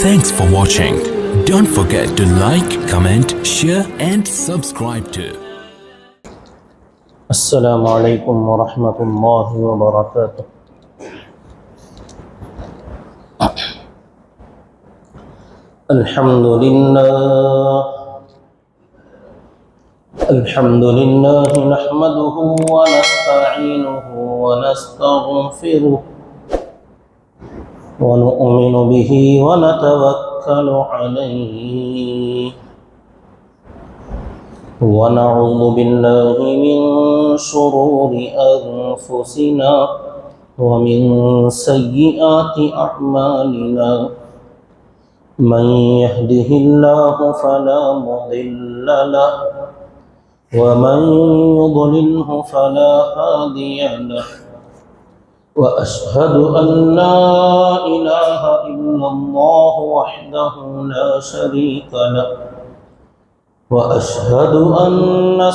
Thanks for watching. Don't forget to like, comment, share and subscribe to. السلام علیکم ورحمۃ اللہ وبرکاتہ۔ الحمد للہ نحمده ونستعینه ونستغفره ونؤمن به ونتوکل علیہ ونعوذ باللہ من شرور انفسنا ومن سیئات اعمالنا من يهده الله فلا مضل له ومن يضلله فلا هادي له وأشهد أن لا إله إلا الله وحده لا شريك له وأشهد أن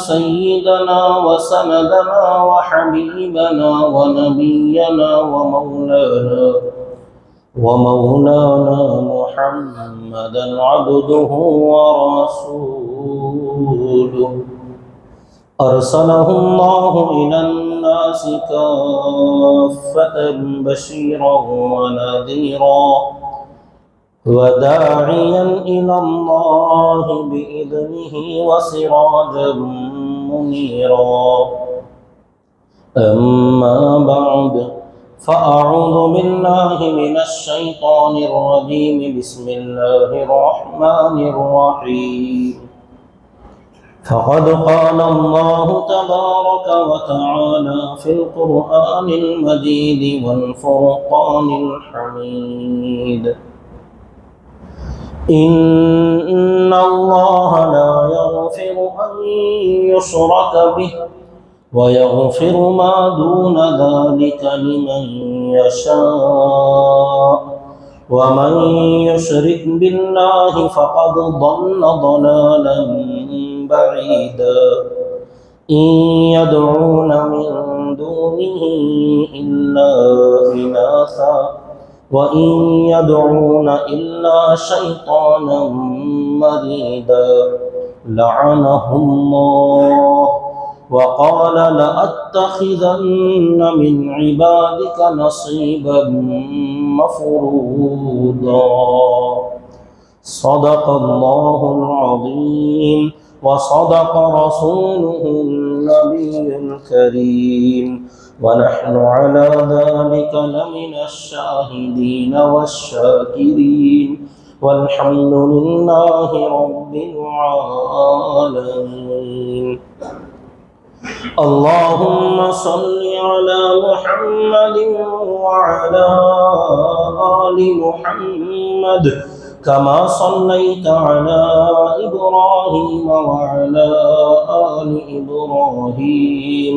سيدنا وسندنا وحبيبنا ونبينا ومولانا محمدا عبده ورسوله أرسله الله إلى الناس كافة بشيرا ونذيرا وداعيا إلى الله بإذنه وسراجا منيرا أما بعد فأعوذ بالله من الشيطان الرجيم بسم الله الرحمن الرحيم فقد قال الله تبارك وتعالى في القرآن المجيد والفرقان الحميد إن الله لا يغفر أن يشرك به ويغفر ما دون ذلك لمن يشاء ومن يشرك بالله فقد ضل ضلالا بعيدا إن يدعون من دونه إلا إناثا وإن يدعون إلا شيطانا مريدا لعنه الله وقال لأتخذن من عبادك نصيبا مفروضا صدق الله العظيم وصدق رسوله النبي الكريم ونحن على ذلك لمن الشاهدين والشاكرين والحمد لله رب العالمين اللهم صل على محمد وعلى آل محمد كما صليت على إبراهيم وعلى آل إبراهيم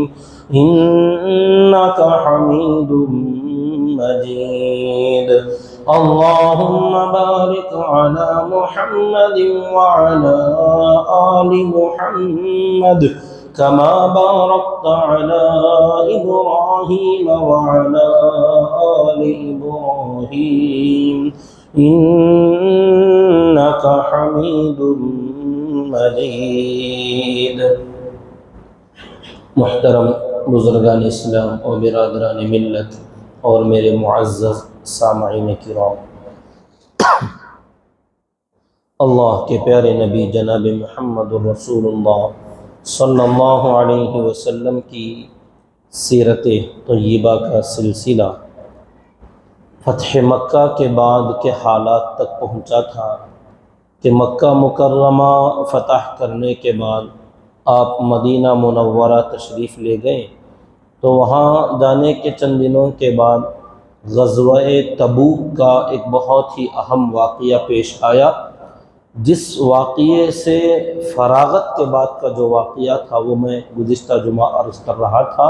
إنك حميد مجيد اللهم بارك على محمد وعلى آل محمد كما باركت على إبراهيم وعلى آل إبراهيم إنك حميد مجيد۔ محترم بزرگان اسلام اور برادران ملت اور میرے معزز سامعین کرام، اللہ کے پیارے نبی جناب محمد رسول اللہ صلی اللہ علیہ وسلم کی سیرت طیبہ کا سلسلہ فتح مکہ کے بعد کے حالات تک پہنچا تھا کہ مکہ مکرمہ فتح کرنے کے بعد آپ مدینہ منورہ تشریف لے گئے، تو وہاں جانے کے چند دنوں کے بعد غزوہ تبوک کا ایک بہت ہی اہم واقعہ پیش آیا، جس واقعے سے فراغت کے بعد کا جو واقعہ تھا وہ میں گزشتہ جمعہ عرض کر رہا تھا،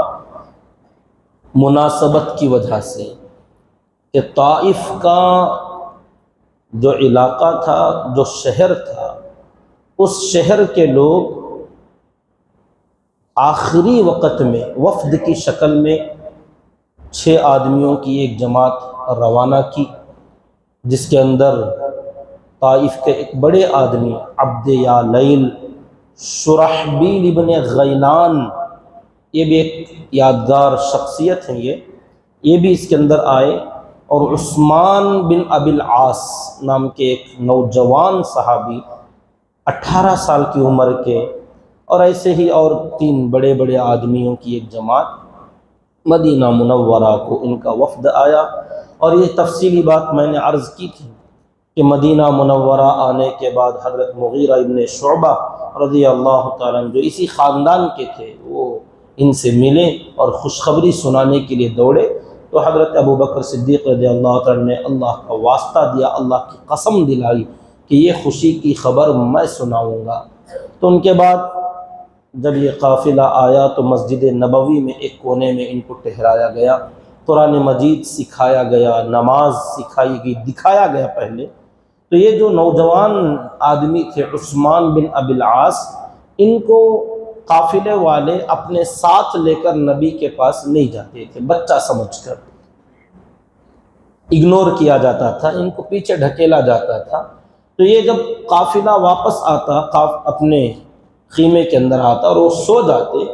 مناسبت کی وجہ سے کہ طائف کا جو علاقہ تھا، جو شہر تھا، اس شہر کے لوگ آخری وقت میں وفد کی شکل میں 6 آدمیوں کی ایک جماعت روانہ کی، جس کے اندر طائف کے ایک بڑے آدمی عبد یا لیل شرحبیل ابن غیلان، یہ بھی ایک یادگار شخصیت ہے، یہ بھی اس کے اندر آئے، اور عثمان بن ابی العاص نام کے ایک نوجوان صحابی 18 سال کی عمر کے، اور ایسے ہی اور 3 بڑے بڑے آدمیوں کی ایک جماعت مدینہ منورہ کو ان کا وفد آیا۔ اور یہ تفصیلی بات میں نے عرض کی تھی کہ مدینہ منورہ آنے کے بعد حضرت مغیرہ ابن شعبہ رضی اللہ تعالیٰ عنہ جو اسی خاندان کے تھے، وہ ان سے ملے اور خوشخبری سنانے کے لیے دوڑے، تو حضرت ابو بکر صدیق رضی اللہ تعالیٰ نے اللہ کا واسطہ دیا، اللہ کی قسم دلائی کہ یہ خوشی کی خبر میں سناؤں گا۔ تو ان کے بعد جب یہ قافلہ آیا تو مسجد نبوی میں ایک کونے میں ان کو ٹھہرایا گیا، قرآن مجید سکھایا گیا، نماز سکھائی گئی، دکھایا گیا پہلے۔ تو یہ جو نوجوان آدمی تھے عثمان بن ابی العاص، ان کو قافلے والے اپنے ساتھ لے کر نبی کے پاس نہیں جاتے تھے، بچہ سمجھ کر اگنور کیا جاتا تھا، ان کو پیچھے ڈھکیلا جاتا تھا۔ تو یہ جب قافلہ واپس آتا، اپنے خیمے کے اندر آتا اور وہ سو جاتے،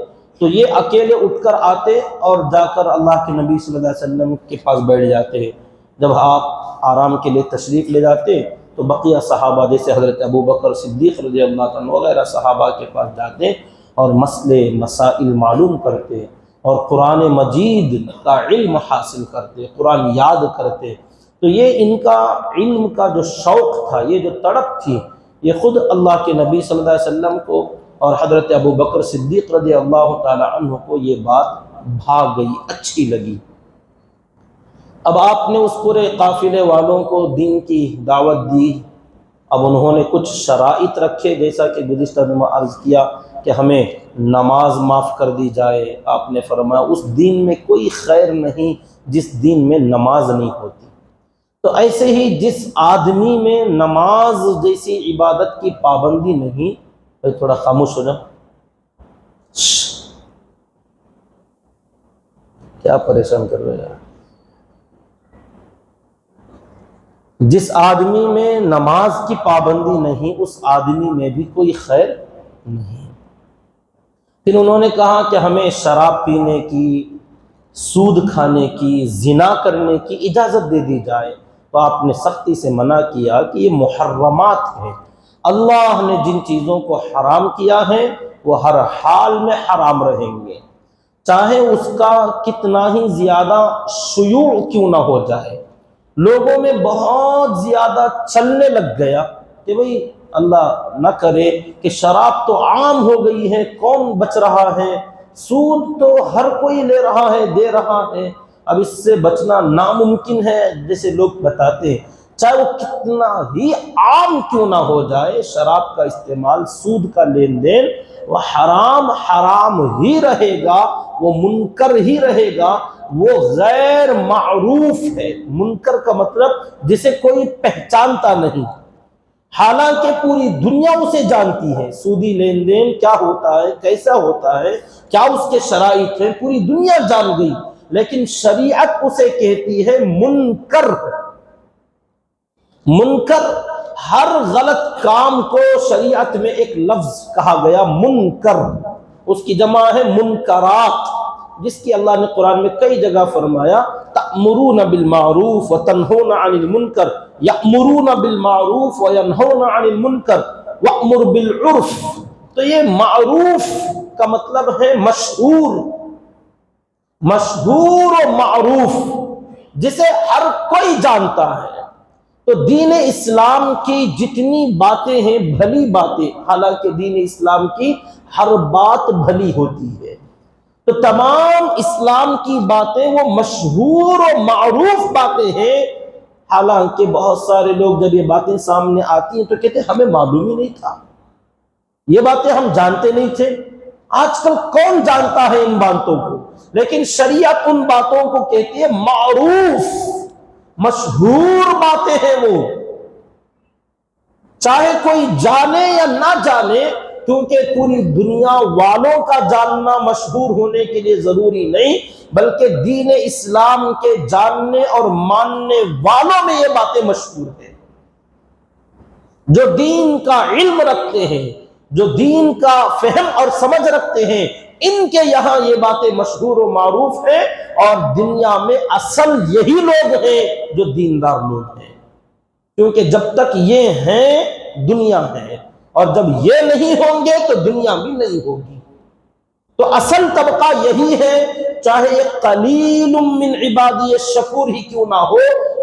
تو یہ اکیلے اٹھ کر آتے اور جا کر اللہ کے نبی صلی اللہ علیہ وسلم کے پاس بیٹھ جاتے۔ جب آپ آرام کے لیے تشریف لے جاتے تو بقیہ صحابہ جیسے حضرت ابو بکر صدیق رضی اللہ عنہ وغیرہ صحابہ کے پاس جاتے اور مسئلے مسائل معلوم کرتے اور قرآن مجید کا علم حاصل کرتے، قرآن یاد کرتے۔ تو یہ ان کا علم کا جو شوق تھا، یہ جو تڑپ تھی، یہ خود اللہ کے نبی صلی اللہ علیہ وسلم کو اور حضرت ابو بکر صدیق رضی اللہ تعالی عنہ کو یہ بات بھا گئی، اچھی لگی۔ اب آپ نے اس پورے قافلے والوں کو دین کی دعوت دی۔ اب انہوں نے کچھ شرائط رکھے، جیسا کہ گزشتہ میں عرض کیا کہ ہمیں نماز معاف کر دی جائے۔ آپ نے فرمایا اس دین میں کوئی خیر نہیں جس دین میں نماز نہیں ہوتی۔ تو ایسے ہی جس آدمی میں نماز جیسی عبادت کی پابندی نہیں، تھوڑا خاموش ہو جاؤ، کیا پریشان کر رہے ہیں۔ جس آدمی میں نماز کی پابندی نہیں، اس آدمی میں بھی کوئی خیر نہیں۔ پھر انہوں نے کہا کہ ہمیں شراب پینے کی، سود کھانے کی، زنا کرنے کی اجازت دے دی جائے۔ تو آپ نے سختی سے منع کیا کہ یہ محرمات ہیں، اللہ نے جن چیزوں کو حرام کیا ہے وہ ہر حال میں حرام رہیں گے، چاہے اس کا کتنا ہی زیادہ شیوع کیوں نہ ہو جائے۔ لوگوں میں بہت زیادہ چلنے لگ گیا کہ بھئی اللہ نہ کرے کہ شراب تو عام ہو گئی ہے، کون بچ رہا ہے، سود تو ہر کوئی لے رہا ہے، دے رہا ہے، اب اس سے بچنا ناممکن ہے، جیسے لوگ بتاتے ہیں، چاہے وہ کتنا ہی عام کیوں نہ ہو جائے، شراب کا استعمال، سود کا لین دین، وہ حرام حرام ہی رہے گا، وہ منکر ہی رہے گا، وہ غیر معروف ہے۔ منکر کا مطلب جسے کوئی پہچانتا نہیں، حالانکہ پوری دنیا اسے جانتی ہے۔ سودی لین دین کیا ہوتا ہے، کیسا ہوتا ہے، کیا اس کے شرائط ہیں، پوری دنیا جان گئی، لیکن شریعت اسے کہتی ہے منکر۔ منکر ہر غلط کام کو شریعت میں ایک لفظ کہا گیا منکر، اس کی جمع ہے منکرات، جس کی اللہ نے قرآن میں کئی جگہ فرمایا تأمرون بالمعروف وتنہون عن المنکر، یأمرون بالمعروف وینہون عن المنکر وأمر بالعرف۔ تو یہ معروف کا مطلب ہے مشہور، مشہور و معروف، جسے ہر کوئی جانتا ہے۔ تو دین اسلام کی جتنی باتیں ہیں بھلی باتیں، حالانکہ دین اسلام کی ہر بات بھلی ہوتی ہے، تو تمام اسلام کی باتیں وہ مشہور و معروف باتیں ہیں، حالانکہ بہت سارے لوگ جب یہ باتیں سامنے آتی ہیں تو کہتے ہیں ہمیں معلوم ہی نہیں تھا، یہ باتیں ہم جانتے نہیں تھے۔ آج کل کون جانتا ہے ان باتوں کو، لیکن شریعت ان باتوں کو کہتی ہے معروف، مشہور باتیں ہیں وہ، چاہے کوئی جانے یا نہ جانے، کیونکہ پوری دنیا والوں کا جاننا مشہور ہونے کے لیے ضروری نہیں، بلکہ دین اسلام کے جاننے اور ماننے والوں میں یہ باتیں مشہور ہیں۔ جو دین کا علم رکھتے ہیں، جو دین کا فہم اور سمجھ رکھتے ہیں، ان کے یہاں یہ باتیں مشہور و معروف ہیں، اور دنیا میں اصل یہی لوگ ہیں جو دیندار لوگ ہیں، کیونکہ جب تک یہ ہیں دنیا ہے، اور جب یہ نہیں ہوں گے تو دنیا بھی نہیں ہوگی۔ تو اصل طبقہ یہی ہے، چاہے یہ قلیل من عبادی الشکور ہی کیوں نہ ہو،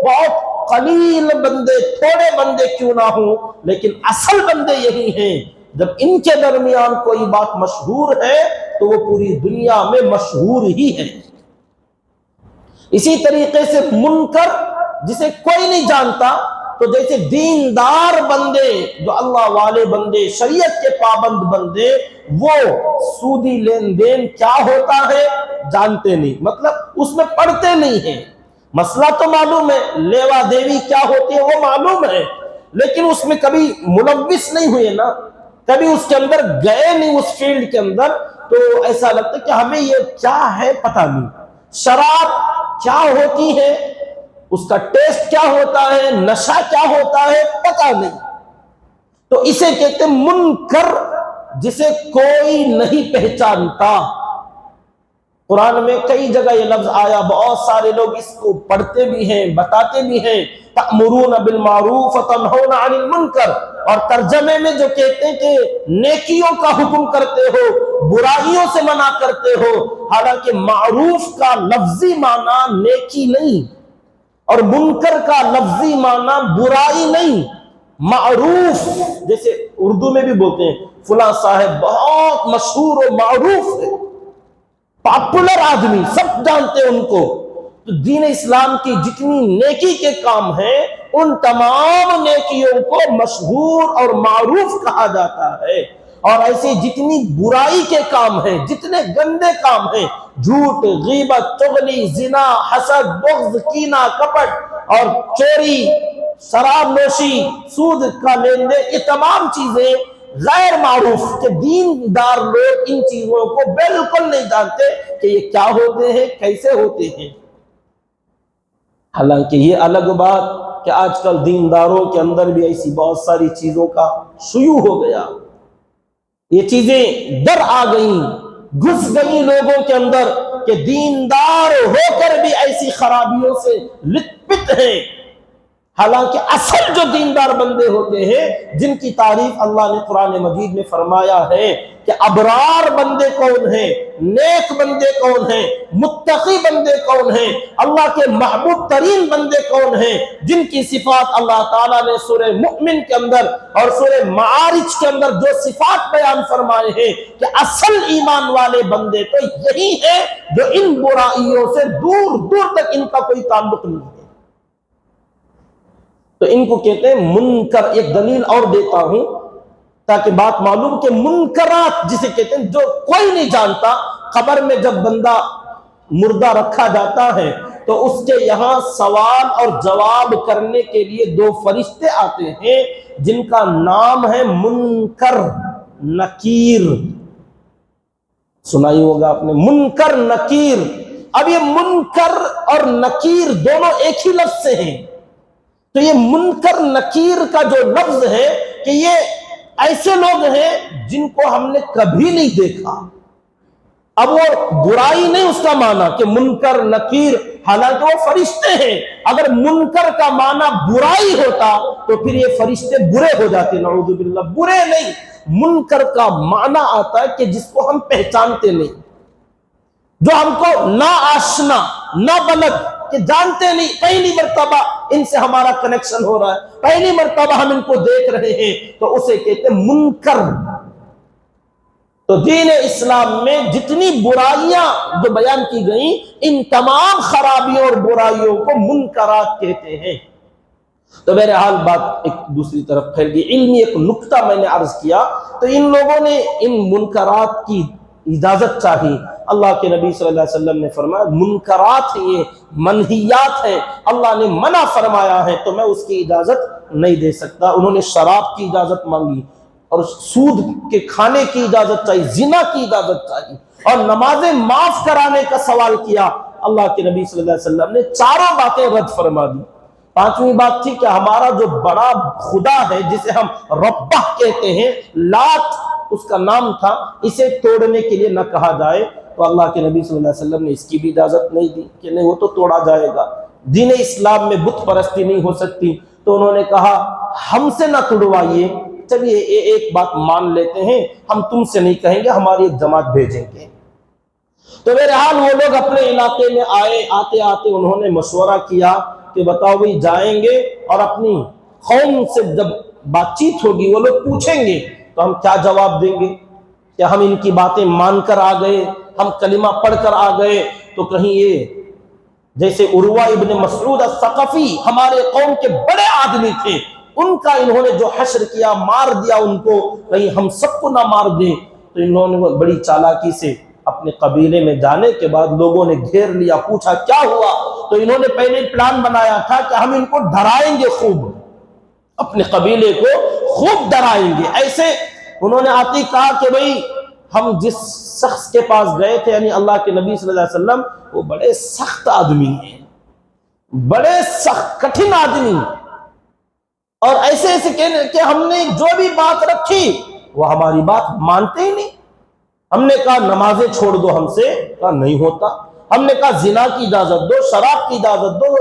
بہت قلیل بندے، تھوڑے بندے کیوں نہ ہوں، لیکن اصل بندے یہی ہیں۔ جب ان کے درمیان کوئی بات مشہور ہے تو وہ پوری دنیا میں مشہور ہی ہے۔ اسی طریقے سے منکر جسے کوئی نہیں جانتا، تو جیسے دیندار بندے، جو اللہ والے بندے، شریعت کے پابند بندے، وہ سودی لین دین کیا ہوتا ہے جانتے نہیں، مطلب اس میں پڑھتے نہیں ہیں۔ مسئلہ تو معلوم ہے، لیوا دیوی کیا ہوتی ہے وہ معلوم ہے، لیکن اس میں کبھی ملوث نہیں ہوئے نا، کبھی اس کے اندر گئے نہیں، اس فیلڈ کے اندر، تو ایسا لگتا ہے کہ ہمیں یہ کیا ہے پتہ نہیں۔ شراب کیا ہوتی ہے، اس کا ٹیسٹ کیا ہوتا ہے، نشہ کیا ہوتا ہے پتہ نہیں۔ تو اسے کہتے ہیں منکر، جسے کوئی نہیں پہچانتا۔ قرآن میں کئی جگہ یہ لفظ آیا، بہت سارے لوگ اس کو پڑھتے بھی ہیں، بتاتے بھی ہیں، تأمرون بالمعروف وتنہون عن المنکر، اور ترجمے میں جو کہتے ہیں کہ نیکیوں کا حکم کرتے ہو، برائیوں سے منع کرتے ہو، حالانکہ معروف کا لفظی معنی نیکی نہیں، اور منکر کا لفظی معنی برائی نہیں۔ معروف جیسے اردو میں بھی بولتے ہیں فلاں صاحب بہت مشہور و معروف ہے، پاپولر آدمی، سب جانتے ہیں ان کو۔ تو دین اسلام کی جتنی نیکی کے کام ہیں، ان تمام نیکیوں کو مشہور اور معروف کہا جاتا ہے، اور ایسے جتنی برائی کے کام ہیں، جتنے گندے کام ہیں، جھوٹ، غیبت، چغلی، زنا، حسد، بغض، کینہ، کپٹ اور چوری، شراب نوشی، سود کا لین دین، یہ تمام چیزیں غیر معروف، کہ دیندار لوگ ان چیزوں کو بالکل نہیں جانتے کہ یہ کیا ہوتے ہیں، کیسے ہوتے ہیں۔ حالانکہ یہ الگ بات کہ آج کل دینداروں کے اندر بھی ایسی بہت ساری چیزوں کا شیوع ہو گیا، یہ چیزیں در آ گئیں، گھس گئیں لوگوں کے اندر، کہ دیندار ہو کر بھی ایسی خرابیوں سے لت پت ہیں۔ حالانکہ اصل جو دیندار بندے ہوتے ہیں، جن کی تعریف اللہ نے قرآن مجید میں فرمایا ہے کہ ابرار بندے کون ہیں، نیک بندے کون ہیں، متقی بندے کون ہیں، اللہ کے محبوب ترین بندے کون ہیں، جن کی صفات اللہ تعالیٰ نے سورہ مؤمن کے اندر اور سورہ معارج کے اندر جو صفات بیان فرمائے ہیں، کہ اصل ایمان والے بندے تو یہی ہیں جو ان برائیوں سے دور دور تک ان کا کوئی تعلق نہیں ہے۔ تو ان کو کہتے ہیں منکر۔ ایک دلیل اور دیتا ہوں تاکہ بات معلوم، کہ منکرات جسے کہتے ہیں جو کوئی نہیں جانتا۔ قبر میں جب بندہ مردہ رکھا جاتا ہے تو اس کے یہاں سوال اور جواب کرنے کے لیے دو فرشتے آتے ہیں، جن کا نام ہے منکر نکیر۔ سنائی ہوگا آپ نے، منکر نکیر۔ اب یہ منکر اور نکیر دونوں ایک ہی لفظ سے ہیں، تو یہ منکر نکیر کا جو لفظ ہے، کہ یہ ایسے لوگ ہیں جن کو ہم نے کبھی نہیں دیکھا۔ اب وہ برائی نہیں اس کا معنی کہ منکر نکیر، حالانکہ وہ فرشتے ہیں۔ اگر منکر کا معنی برائی ہوتا تو پھر یہ فرشتے برے ہو جاتے، نعوذ باللہ۔ برے نہیں، منکر کا معنی آتا ہے کہ جس کو ہم پہچانتے نہیں، جو ہم کو نہ آشنا نہ بلد، کہ جانتے نہیں، پہلی مرتبہ ان سے ہمارا کنیکشن ہو رہا ہے، پہلی مرتبہ ہم ان کو دیکھ رہے ہیں، تو اسے کہتے ہیں منکر۔ تو دین اسلام میں جتنی برائیاں جو بیان کی گئیں، ان تمام خرابیوں اور برائیوں کو منکرات کہتے ہیں۔ تو بہرحال بات ایک دوسری طرف پھیل گئی۔ علمی ایک نکتہ میں نے عرض کیا، تو ان لوگوں نے ان منکرات کی اجازت چاہی۔ اللہ کے نبی صلی اللہ علیہ وسلم نے فرمایا منکرات ہیں، یہ منہیات ہیں، اللہ نے منع فرمایا ہے، تو میں اس کی اجازت نہیں دے سکتا۔ انہوں نے شراب کی اجازت مانگی، اور سود کے کھانے کی اجازت چاہیے، زنا کی اجازت چاہیے، اور نمازیں معاف کرانے کا سوال کیا۔ اللہ کے نبی صلی اللہ علیہ وسلم نے چاروں باتیں رد فرما دی۔ پانچویں بات تھی کہ ہمارا جو بڑا خدا ہے جسے ہم ربہ کہتے ہیں، لات اس کا نام تھا، اسے توڑنے کے لیے نہ کہا جائے، تو اللہ کے نبی صلی اللہ علیہ وسلم نے اس کی بھی اجازت نہیں دی کہ نہیں وہ تو توڑا جائے گا، دین اسلام میں بت پرستی نہیں ہو سکتی، تو انہوں نے کہا ہم سے نہ توڑوائیے، چلیے ایک بات مان لیتے ہیں، ہم تم سے نہیں کہیں گے، ہماری ایک جماعت بھیجیں گے۔ تو بہرحال وہ لوگ اپنے علاقے میں آئے، آتے آتے انہوں نے مشورہ کیا کہ بتاؤ بھائی جائیں گے اور اپنی قوم سے جب بات چیت ہوگی وہ لوگ پوچھیں گے تو ہم کیا جواب دیں گے؟ کیا ہم ان کی باتیں مان کر آ گئے، ہم کلمہ پڑھ کر آ گئے تو کہیں یہ جیسے عروہ ابن مسعود الثقفی ہمارے قوم کے بڑے آدمی تھے، ان کا انہوں نے جو حشر کیا، مار دیا ان کو، کہیں ہم سب کو نہ مار دیں، تو انہوں نے بڑی چالاکی سے اپنے قبیلے میں جانے کے بعد لوگوں نے گھیر لیا، پوچھا کیا ہوا، تو انہوں نے پہلے پلان بنایا تھا کہ ہم ان کو ڈرائیں گے، خوب اپنے قبیلے کو خوب ڈرائیں گے۔ ایسے انہوں نے آتے کہا کہ بھئی ہم جس شخص کے پاس گئے تھے یعنی اللہ کے نبی صلی اللہ علیہ وسلم، وہ بڑے سخت آدمی ہیں، بڑے سخت کٹھن آدمی، اور ایسے ایسے کہ ہم نے جو بھی بات رکھی وہ ہماری بات مانتے ہی نہیں۔ ہم نے کہا نمازیں چھوڑ دو، ہم سے کہا نہیں ہوتا، ہم نے کہا زنا کی اجازت دو، شراب کی اجازت دو،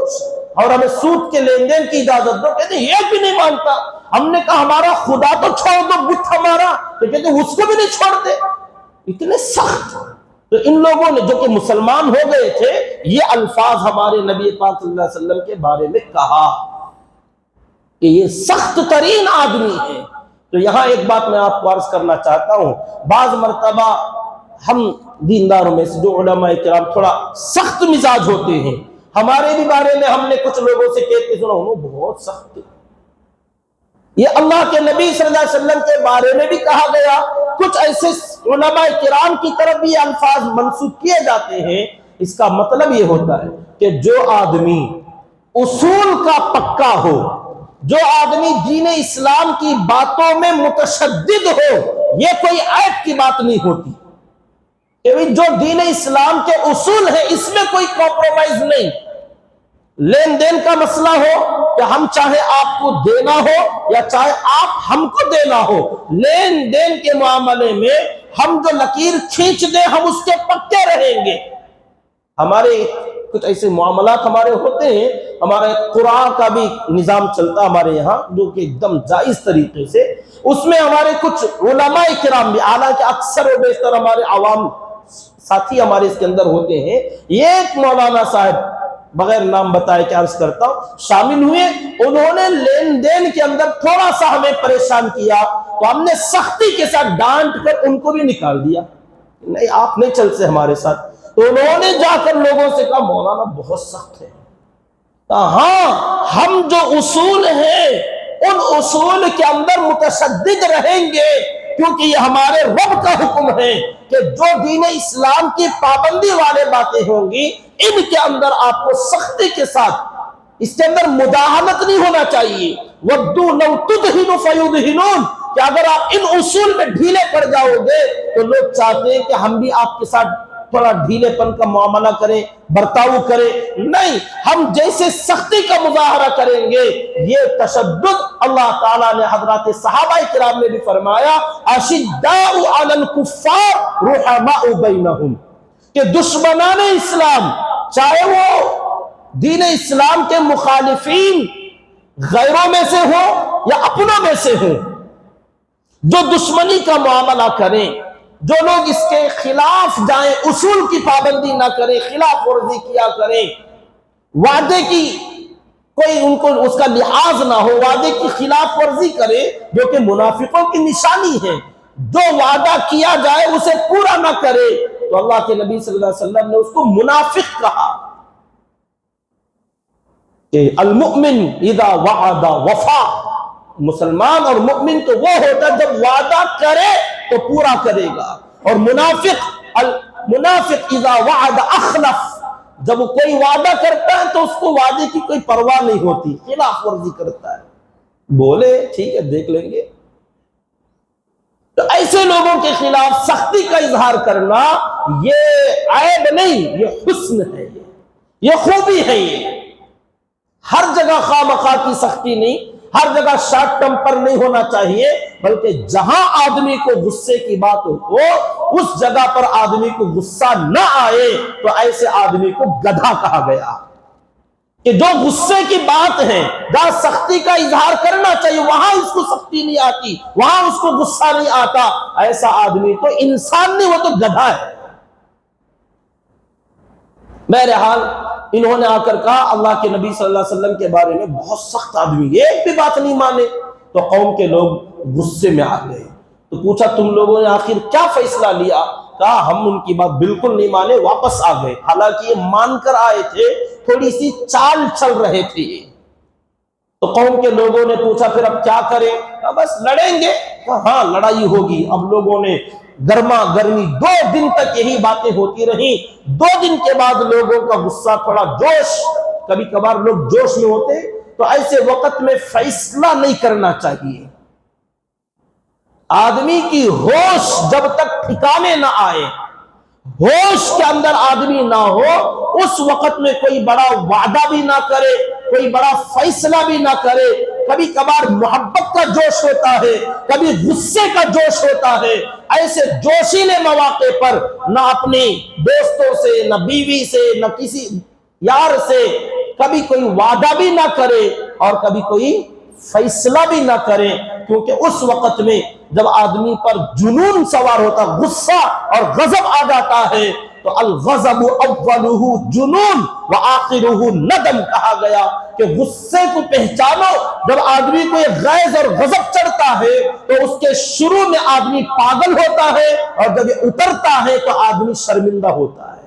اور ہمیں سود کے لین دین کی اجازت دو، کہتے ہیں یہ بھی نہیں مانتا۔ ہم نے کہا ہمارا خدا تو چھوڑ دو، بت ہمارا، تو کہتے ہیں اس کو بھی نہیں چھوڑتے، اتنے سخت۔ تو ان لوگوں نے جو کہ مسلمان ہو گئے تھے یہ الفاظ ہمارے نبی پاک صلی اللہ علیہ وسلم کے بارے میں کہا کہ یہ سخت ترین آدمی ہے۔ تو یہاں ایک بات میں آپ کو عرض کرنا چاہتا ہوں، بعض مرتبہ ہم دینداروں میں سے جو علماء کرام تھوڑا سخت مزاج ہوتے ہیں، ہمارے بھی بارے میں ہم نے کچھ لوگوں سے کہتے سنا انہوں بہت سخت، یہ اللہ کے نبی صلی اللہ علیہ وسلم کے بارے میں بھی کہا گیا، کچھ ایسے علماء کرام کی طرف بھی الفاظ منسوخ کیے جاتے ہیں۔ اس کا مطلب یہ ہوتا ہے کہ جو آدمی اصول کا پکا ہو، جو آدمی دین اسلام کی باتوں میں متشدد ہو، یہ کوئی عیب کی بات نہیں ہوتی کہ جو دین اسلام کے اصول ہے اس میں کوئی کمپرومائز نہیں۔ لین دین کا مسئلہ ہو کہ ہم چاہے آپ کو دینا ہو یا چاہے آپ ہم کو دینا ہو، لین دین کے معاملے میں ہم جو لکیر کھینچ دیں ہم اس کے پکے رہیں گے۔ ہمارے کچھ ایسے معاملات ہمارے ہوتے ہیں، ہمارے قرآن کا بھی نظام چلتا ہمارے یہاں جو کہ ایک دم جائز طریقے سے، اس میں ہمارے کچھ علماء کرام بھی، حالانکہ اکثر و بیشتر ہمارے عوام ساتھی ہمارے اس کے اندر ہوتے ہیں، یہ ایک مولانا صاحب بغیر نام بتائے کہ عرض کرتا ہوں شامل ہوئے، انہوں نے لین دین کے اندر تھوڑا سا ہمیں پریشان کیا تو ہم نے سختی کے ساتھ ڈانٹ کر ان کو بھی نکال دیا، نہیں آپ نہیں چل سے ہمارے ساتھ۔ تو انہوں نے جا کر لوگوں سے کہا مولانا بہت سخت ہے، ہاں ہم جو اصول ہیں ان اصول کے اندر متشدد رہیں گے، کیونکہ یہ ہمارے رب کا حکم ہے کہ جو دین اسلام کی پابندی والے باتیں ہوں گی ان کے اندر آپ کو سختی کے ساتھ، اس کے اندر مداہنت نہیں ہونا چاہیے۔ وَدُّوا لَوْ تُدْهِنُ فَيُدْهِنُونَ کہ اگر آپ ان اصول میں ڈھیلے پڑ جاؤ گے تو لوگ چاہتے ہیں کہ ہم بھی آپ کے ساتھ تھوڑا ڈھیلے پن کا معاملہ کریں، برتاؤ کریں، نہیں، ہم جیسے سختی کا مظاہرہ کریں گے یہ تشدد۔ اللہ تعالیٰ نے حضرات صحابہ کرام نے بھی فرمایا اشداء علی الکفار رحماء بینہم کہ دشمنان اسلام چاہے وہ دین اسلام کے مخالفین غیروں میں سے ہو یا اپنوں میں سے ہو، جو دشمنی کا معاملہ کریں، جو لوگ اس کے خلاف جائیں، اصول کی پابندی نہ کریں، خلاف ورزی کیا کریں، وعدے کی کوئی ان کو اس کا لحاظ نہ ہو، وعدے کی خلاف ورزی کرے جو کہ منافقوں کی نشانی ہے، جو وعدہ کیا جائے اسے پورا نہ کرے، تو اللہ کے نبی صلی اللہ علیہ وسلم نے اس کو منافق کہا کہ المؤمن اذا وعد وفا، مسلمان اور مؤمن تو وہ ہوتا ہے جب وعدہ کرے تو پورا کرے گا، اور المنافق اذا وعد اخلف، جب وہ کوئی وعدہ کرتا ہے تو اس کو وعدے کی کوئی پرواہ نہیں ہوتی، خلاف ورزی کرتا ہے، بولے ٹھیک ہے دیکھ لیں گے۔ تو ایسے لوگوں کے خلاف سختی کا اظہار کرنا یہ عیب نہیں، یہ حسن ہے، یہ خوبی ہے۔ یہ ہر جگہ خواہ مخواہ کی سختی نہیں، ہر جگہ شارٹ ٹیمپر نہیں ہونا چاہیے، بلکہ جہاں آدمی کو غصے کی بات ہو اس جگہ پر آدمی کو غصہ نہ آئے تو ایسے آدمی کو گدھا کہا گیا کہ جو غصے کی بات ہے، جہاں سختی کا اظہار کرنا چاہیے وہاں اس کو سختی نہیں آتی، وہاں اس کو غصہ نہیں آتا، ایسا آدمی تو انسان نہیں، وہ تو گدھا ہے۔ بہرحال انہوں نے آ کر کہا اللہ کے نبی صلی اللہ علیہ وسلم کے بارے میں بہت سخت آدمی، ایک بھی بات نہیں مانے، تو قوم کے لوگ غصے میں آ گئے۔ تو پوچھا تم لوگوں نے آخر کیا فیصلہ لیا؟ کہا ہم ان کی بات بالکل نہیں مانے، واپس آ گئے، حالانکہ یہ مان کر آئے تھے، تھوڑی سی چال چل رہے تھے۔ تو قوم کے لوگوں نے پوچھا پھر اب کیا کریں؟ کہا بس لڑیں گے۔ کہا ہاں لڑائی ہوگی۔ اب لوگوں نے گرما گرمی 2 دن تک یہی باتیں ہوتی رہیں۔ 2 دن کے بعد لوگوں کا غصہ تھوڑا جوش، کبھی کبھار لوگ جوش میں ہوتے، تو ایسے وقت میں فیصلہ نہیں کرنا چاہیے۔ آدمی کی ہوش جب تک ٹھکانے نہ آئے، ہوش کے اندر آدمی نہ ہو، اس وقت میں کوئی بڑا وعدہ بھی نہ کرے، کوئی بڑا فیصلہ بھی نہ کرے۔ کبھی کبھار محبت کا جوش ہوتا ہے، کبھی غصے کا جوش ہوتا ہے، ایسے جوشیلے مواقع پر نہ اپنے دوستوں سے، نہ بیوی سے، نہ کسی یار سے کبھی کوئی وعدہ بھی نہ کرے اور کبھی کوئی فیصلہ بھی نہ کرے، کیونکہ اس وقت میں جب آدمی پر جنون سوار ہوتا، غصہ اور غضب آ جاتا ہے، تو الغضب اولہ جنون وآخرہ ندم کہا گیا کہ غصے کو پہچانو۔ جب آدمی کو یہ غیظ اور غضب چڑھتا ہے تو اس کے شروع میں آدمی پاگل ہوتا ہے، اور جب یہ اترتا ہے تو آدمی شرمندہ ہوتا ہے۔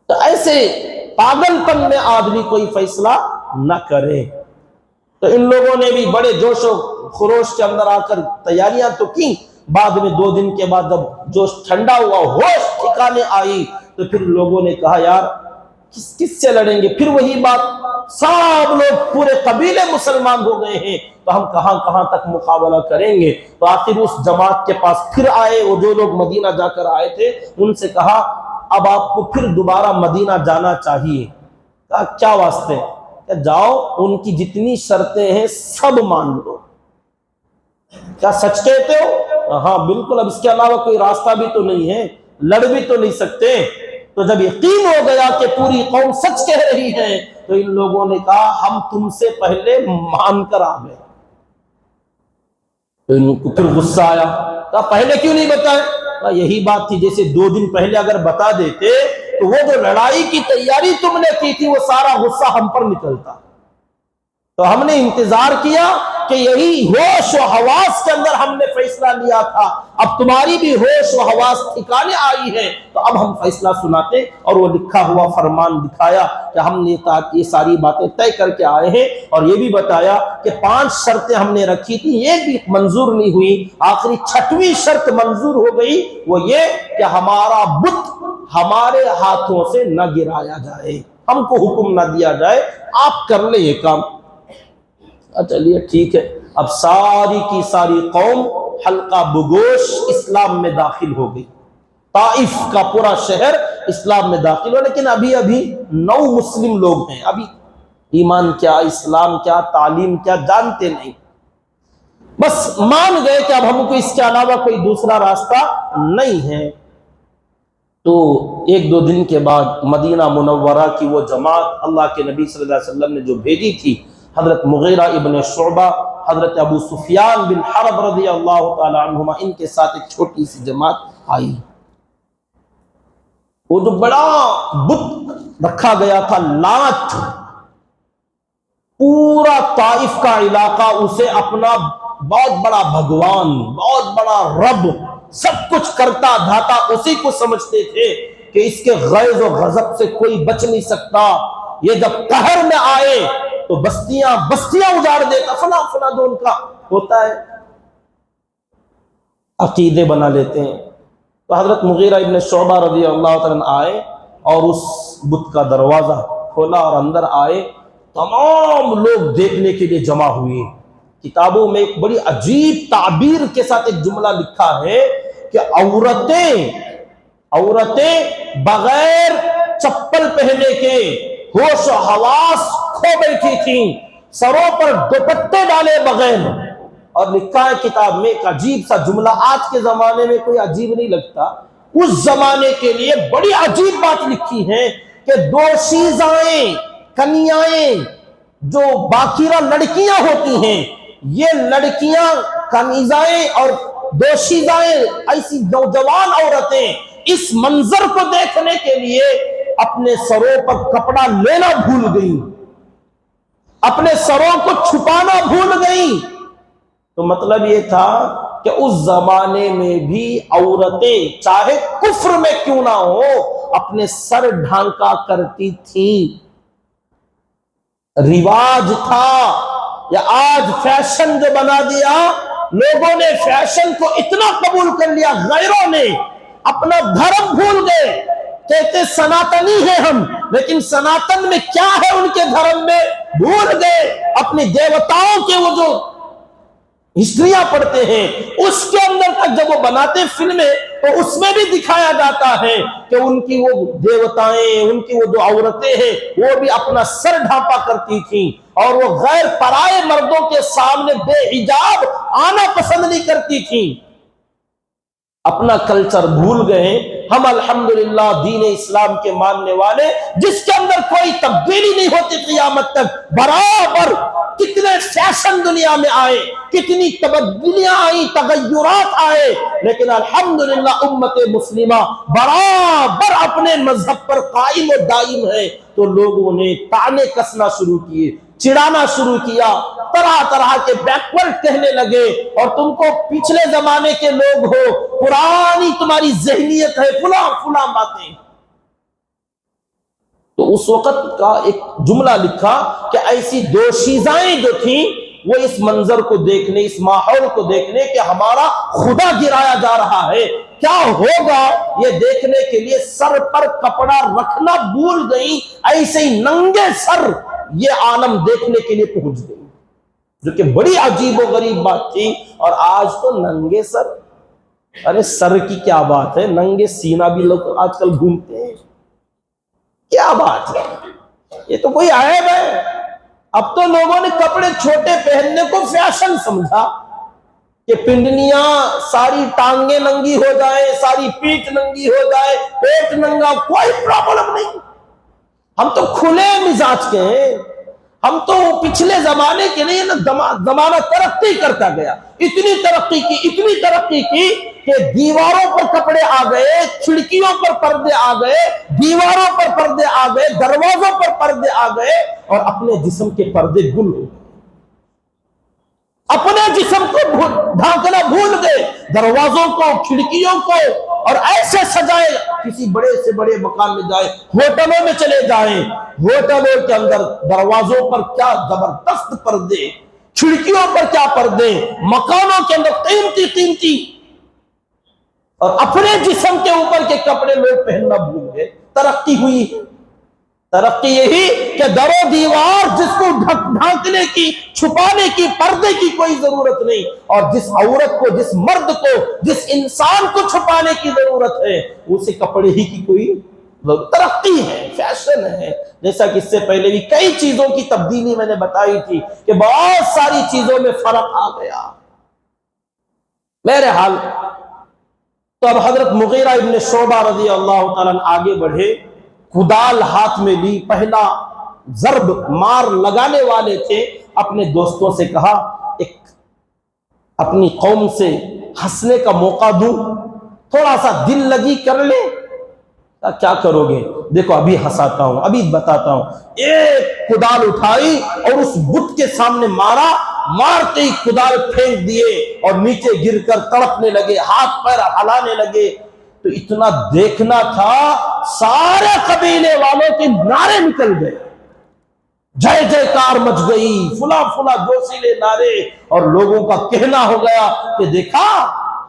تو ایسے پاگل پن میں آدمی کوئی فیصلہ نہ کرے۔ تو ان لوگوں نے بھی بڑے جوش و خروش کے اندر آ کر تیاریاں تو کی، بعد میں 2 دن کے بعد جب جوش ٹھنڈا ہوا، ہوش ٹھکانے آئی، تو پھر لوگوں نے کہا یار کس سے لڑیں گے؟ پھر وہی بات، سب لوگ پورے قبیلے مسلمان ہو گئے ہیں، تو ہم کہاں تک مقابلہ کریں گے؟ تو آخر اس جماعت کے پاس پھر آئے، وہ جو لوگ مدینہ جا کر آئے تھے، ان سے کہا اب آپ کو پھر دوبارہ مدینہ جانا چاہیے۔ کہا کیا واسطے؟ کہ جاؤ ان کی جتنی شرطیں ہیں سب مان لو۔ کیا سچ کہتے ہو؟ ہاں بالکل، اب اس کے علاوہ کوئی راستہ بھی تو نہیں ہے، لڑ بھی تو نہیں سکتے۔ تو جب یقین ہو گیا کہ پوری قوم سچ کہہ رہی ہے، تو ان لوگوں نے کہا ہم تم سے پہلے مان کر آ گئے۔ تو ان کو پھر غصہ آیا، کہا پہلے کیوں نہیں بتائے؟ کہا یہی بات تھی، جیسے 2 دن پہلے اگر بتا دیتے تو وہ جو لڑائی کی تیاری تم نے کی تھی وہ سارا غصہ ہم پر نکلتا۔ تو ہم نے انتظار کیا کہ یہی ہوش و حواس کے اندر ہم نے فیصلہ لیا تھا، اب تمہاری بھی ہوش و حواس ٹھکانے آئی ہے، تو اب ہم فیصلہ سناتے۔ اور وہ لکھا ہوا فرمان دکھایا کہ ہم نے یہ ساری باتیں طے کر کے آئے ہیں، اور یہ بھی بتایا کہ 5 شرطیں ہم نے رکھی تھی، ایک بھی منظور نہیں ہوئی، آخری 6ویں شرط منظور ہو گئی، وہ یہ کہ ہمارا بت ہمارے ہاتھوں سے نہ گرایا جائے، ہم کو حکم نہ دیا جائے، آپ کر لیں یہ کام۔ چلیے ٹھیک ہے۔ اب ساری کی ساری قوم حلقہ بگوش اسلام میں داخل ہو گئی، طائف کا پورا شہر اسلام میں داخل ہو، لیکن ابھی 9 مسلم لوگ ہیں، ابھی ایمان کیا، اسلام کیا، تعلیم کیا جانتے نہیں، بس مان گئے کہ اب ہم کو اس کے علاوہ کوئی دوسرا راستہ نہیں ہے۔ تو 1-2 دن کے بعد مدینہ منورہ کی وہ جماعت اللہ کے نبی صلی اللہ علیہ وسلم نے جو بھیجی تھی، حضرت مغیرہ ابن شعبہ، حضرت ابو سفیان بن حرب رضی اللہ تعالی عنہما، ان کے ساتھ ایک چھوٹی سی جماعت آئی۔ وہ جو بڑا بت رکھا گیا تھا لات، پورا طائف کا علاقہ اسے اپنا بہت بڑا بھگوان، بہت بڑا رب، سب کچھ کرتا دھاتا اسی کو سمجھتے تھے کہ اس کے غیظ و غضب سے کوئی بچ نہیں سکتا، یہ جب قہر میں آئے تو بستیاں اجاڑ دیتا، فلاں جو ان کا ہوتا ہے عقیدے بنا لیتے ہیں۔ تو حضرت مغیرہ ابن شعبہ رضی اللہ تعالیٰ آئے اور اس بت کا دروازہ کھولا اور اندر آئے، تمام لوگ دیکھنے کے لیے جمع ہوئے۔ کتابوں میں ایک بڑی عجیب تعبیر کے ساتھ ایک جملہ لکھا ہے کہ عورتیں بغیر چپل پہنے کے ہوش و حواس کھو بیٹھی تھیں، سروں پر دوپٹے ڈالے بغیر. اور لکھا ہے کتاب میں ایک عجیب سا جملہ، آج کے زمانے میں کوئی عجیب نہیں لگتا، اس زمانے کے لیے بڑی عجیب بات لکھی ہے کہ دوشیزائیں، کنیائیں، جو باکرہ لڑکیاں ہوتی ہیں، یہ لڑکیاں کنیزائیں اور دوشیزائیں، ایسی نوجوان عورتیں اس منظر کو دیکھنے کے لیے اپنے سروں پر کپڑا لینا بھول گئیں، اپنے سروں کو چھپانا بھول گئیں. تو مطلب یہ تھا کہ اس زمانے میں بھی عورتیں چاہے کفر میں کیوں نہ ہو اپنے سر ڈھانکا کرتی تھیں. رواج تھا، یا آج فیشن جو بنا دیا، لوگوں نے فیشن کو اتنا قبول کر لیا، غیروں نے اپنا دھرم بھول گئے. کہتے سناتنی ہیں ہم، لیکن سناتن میں کیا ہے ان کے دھرم میں بھول گئے. اپنی دیوتاؤں کے وہ جو ہسٹریاں پڑھتے ہیں، اس کے اندر تک جب وہ بناتے فلمیں تو اس میں بھی دکھایا جاتا ہے کہ ان کی وہ دیوتائیں، ان کی وہ جو عورتیں ہیں وہ بھی اپنا سر ڈھانپا کرتی تھیں، اور وہ غیر پرائے مردوں کے سامنے بے حجاب آنا پسند نہیں کرتی تھیں. اپنا کلچر بھول گئے. ہم الحمدللہ دین اسلام کے ماننے والے، جس کے اندر کوئی تبدیلی نہیں ہوتی قیامت تک، برابر کتنے فیشن دنیا میں آئے، کتنی تبدیلیاں آئی، تغیرات آئے، لیکن الحمدللہ امت مسلمہ برابر اپنے مذہب پر قائم و دائم ہے. تو لوگوں نے طعنے کسنا شروع کیے، چڑھانا شروع کیا، طرح طرح کے بیکورڈ کہنے لگے، اور تم کو پچھلے زمانے کے لوگ ہو، پرانی تمہاری ذہنیت ہے، فلاں فلاں باتیں. تو اس وقت کا ایک جملہ لکھا کہ ایسی دوشیزائیں جو تھیں وہ اس منظر کو دیکھنے، اس ماحول کو دیکھنے کہ ہمارا خدا گرایا جا رہا ہے، کیا ہوگا یہ دیکھنے کے لیے سر پر کپڑا رکھنا بھول گئی. ایسے ہی ننگے سر یہ عالم دیکھنے کے لیے پہنچ گئی، جو کہ بڑی عجیب و غریب بات تھی. اور آج تو ننگے سر، ارے سر کی کیا بات ہے، ننگے سینہ بھی لوگ آج کل گھومتے ہیں، کیا بات ہے، یہ تو کوئی عیب ہے. اب تو لوگوں نے کپڑے چھوٹے پہننے کو فیشن سمجھا کہ پنڈلیاں، ساری ٹانگیں ننگی ہو جائیں، ساری پیٹھ ننگی ہو جائے، پیٹ ننگا، کوئی پرابلم نہیں. ہم تو کھلے مزاج کے ہیں، ہم تو پچھلے زمانے کے نہیں، زمانہ ترقی کرتا گیا، اتنی ترقی کی کہ دیواروں پر کپڑے آ گئے، کھڑکیوں پر پردے آ گئے، دیواروں پر پردے آ گئے، دروازوں پر پردے آ گئے، اور اپنے جسم کے پردے گل ہو گئے. اپنے جسم کو ڈھانکنا بھول گئے، دروازوں کو، کھڑکیوں کو، اور ایسے سجائے. کسی بڑے سے بڑے مقام میں جائیں، ہوٹلوں میں چلے جائیں، ہوٹلوں کے اندر دروازوں پر کیا زبردست پردے، کھڑکیوں پر کیا پردے، مکانوں کے اندر قیمتی، اور اپنے جسم کے اوپر کے کپڑے لوگ پہننا بھول گئے. ترقی ہوئی، ترقی یہی کہ در و دیوار جس کو ڈھانکنے کی، چھپانے کی، پردے کی کوئی ضرورت نہیں، اور جس عورت کو، جس مرد کو، جس انسان کو چھپانے کی ضرورت ہے اسے کپڑے ہی کی کوئی ترقی ہے، فیشن ہے. جیسا کہ اس سے پہلے بھی کئی چیزوں کی تبدیلی میں نے بتائی تھی کہ بہت ساری چیزوں میں فرق آ گیا. میرے حال تو اب حضرت مغیرہ ابن شعبہ رضی اللہ تعالیٰ آگے بڑھے، کدال ہاتھ میں لی، پہلا ضرب مار لگانے والے تھے. اپنے دوستوں سے کہا ایک اپنی قوم سے ہنسنے کا موقع دوں، تھوڑا سا دل لگی کر لے. کیا کرو گے؟ دیکھو ابھی ہنساتا ہوں، ابھی بتاتا ہوں. ایک کدال اٹھائی اور اس بت کے سامنے مارا، مارتے ہی کدال پھینک دیے اور نیچے گر کر تڑپنے لگے، ہاتھ پیر ہلانے لگے. تو اتنا دیکھنا تھا، سارے قبیلے والوں کے نعرے نکل گئے، جے جے کار مچ گئی، فلاں فلاں جوشیلے نعرے، اور لوگوں کا کہنا ہو گیا کہ دیکھا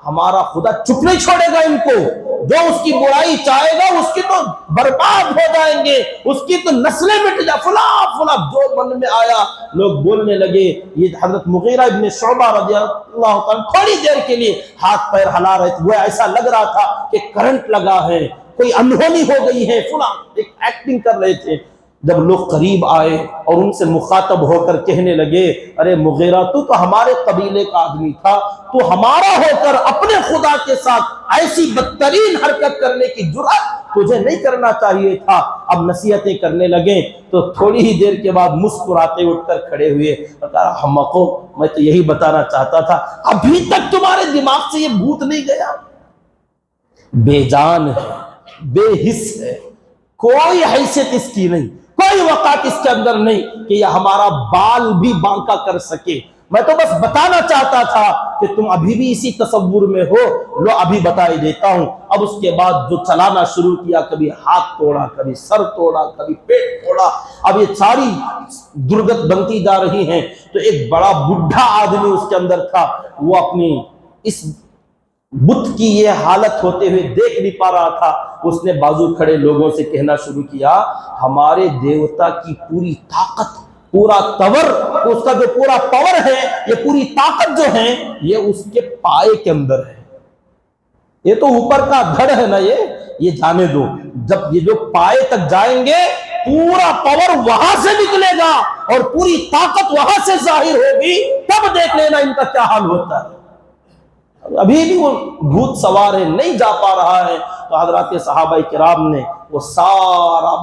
ہمارا خدا چپ نہیں چھوڑے گا ان کو، جو اس کی برائی چاہے گا اس کی تو برباد ہو جائیں گے، اس کی تو نسلیں مٹ جائیں، فلاں فلاں جو من میں آیا لوگ بولنے لگے. یہ حضرت مغیرہ ابن شعبہ رضی اللہ عنہ تھوڑی دیر کے لیے ہاتھ پیر ہلا رہے تھے، وہ ایسا لگ رہا تھا کہ کرنٹ لگا ہے، کوئی انہونی ہو گئی ہے، فلاں ایک ایکٹنگ کر رہے تھے. جب لوگ قریب آئے اور ان سے مخاطب ہو کر کہنے لگے ارے مغیرہ تو ہمارے قبیلے کا آدمی تھا، تو ہمارا ہو کر اپنے خدا کے ساتھ ایسی بدترین حرکت کرنے کی جرأت تجھے نہیں کرنا چاہیے تھا۔ اب نصیحتیں کرنے لگے تو تھوڑی ہی دیر کے بعد مسکراتے اٹھ کر کھڑے ہوئے اور کہا احمقو، میں تو یہی بتانا چاہتا تھا ابھی تک تمہارے دماغ سے یہ بھوت نہیں گیا؟ بے جان ہے، بے حس ہے، کوئی حیثیت اس کی نہیں، کوئی وقت اس کے اندر نہیں کہ یہ ہمارا بال بھی بانکا کر سکے۔ میں تو بس بتانا چاہتا تھا کہ تم ابھی بھی اسی تصور میں ہو، لو ابھی بتائی دیتا ہوں۔ اب اس کے بعد جو چلانا شروع کیا، کبھی ہاتھ توڑا، کبھی سر توڑا، کبھی پیٹ توڑا، اب یہ ساری درگت بنتی جا رہی ہیں۔ تو ایک بڑا بڈھا آدمی اس کے اندر تھا، وہ اپنی اس بت کی یہ حالت ہوتے ہوئے دیکھ نہیں پا رہا تھا، اس نے بازو کھڑے لوگوں سے کہنا شروع کیا ہمارے دیوتا کی پوری طاقت، پورا تور، اس کا جو پورا پاور ہے، یہ پوری طاقت جو ہے یہ اس کے پائے کے اندر ہے۔ یہ تو اوپر کا دھڑ ہے نا، یہ جانے دو، جب یہ جو پائے تک جائیں گے پورا پاور وہاں سے نکلے گا اور پوری طاقت وہاں سے ظاہر ہوگی، تب دیکھ لینا ان کا کیا حال ہوتا ہے۔ ابھی بھی وہ بھوت سوار ہے، نہیں جا پا رہا ہے۔ تو حضرات صحابہ کرام نے وہ سارا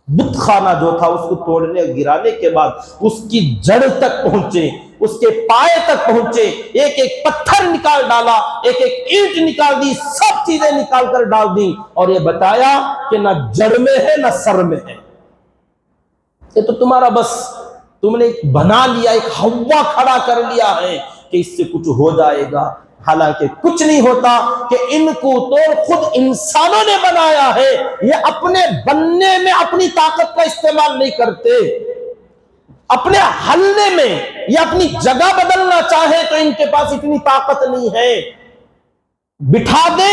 بت خانہ جو تھا اس کو توڑنے گرانے کے بعد اس کی جڑ تک پہنچے، اس کے پائے تک پہنچے، ایک ایک پتھر نکال ڈالا، ایک ایک اینٹ نکال دی، سب چیزیں نکال کر ڈال دی اور یہ بتایا کہ نہ جڑ میں ہے نہ سر میں ہے، یہ تو تمہارا بس تم نے بنا لیا، ایک ہوا کھڑا کر لیا ہے کہ اس سے کچھ ہو جائے گا۔ حالانکہ کچھ نہیں ہوتا، کہ ان کو تو خود انسانوں نے بنایا ہے، یہ اپنے بننے میں اپنی طاقت کا استعمال نہیں کرتے، اپنے ہلنے میں یا اپنی جگہ بدلنا چاہے تو ان کے پاس اتنی طاقت نہیں ہے، بٹھا دے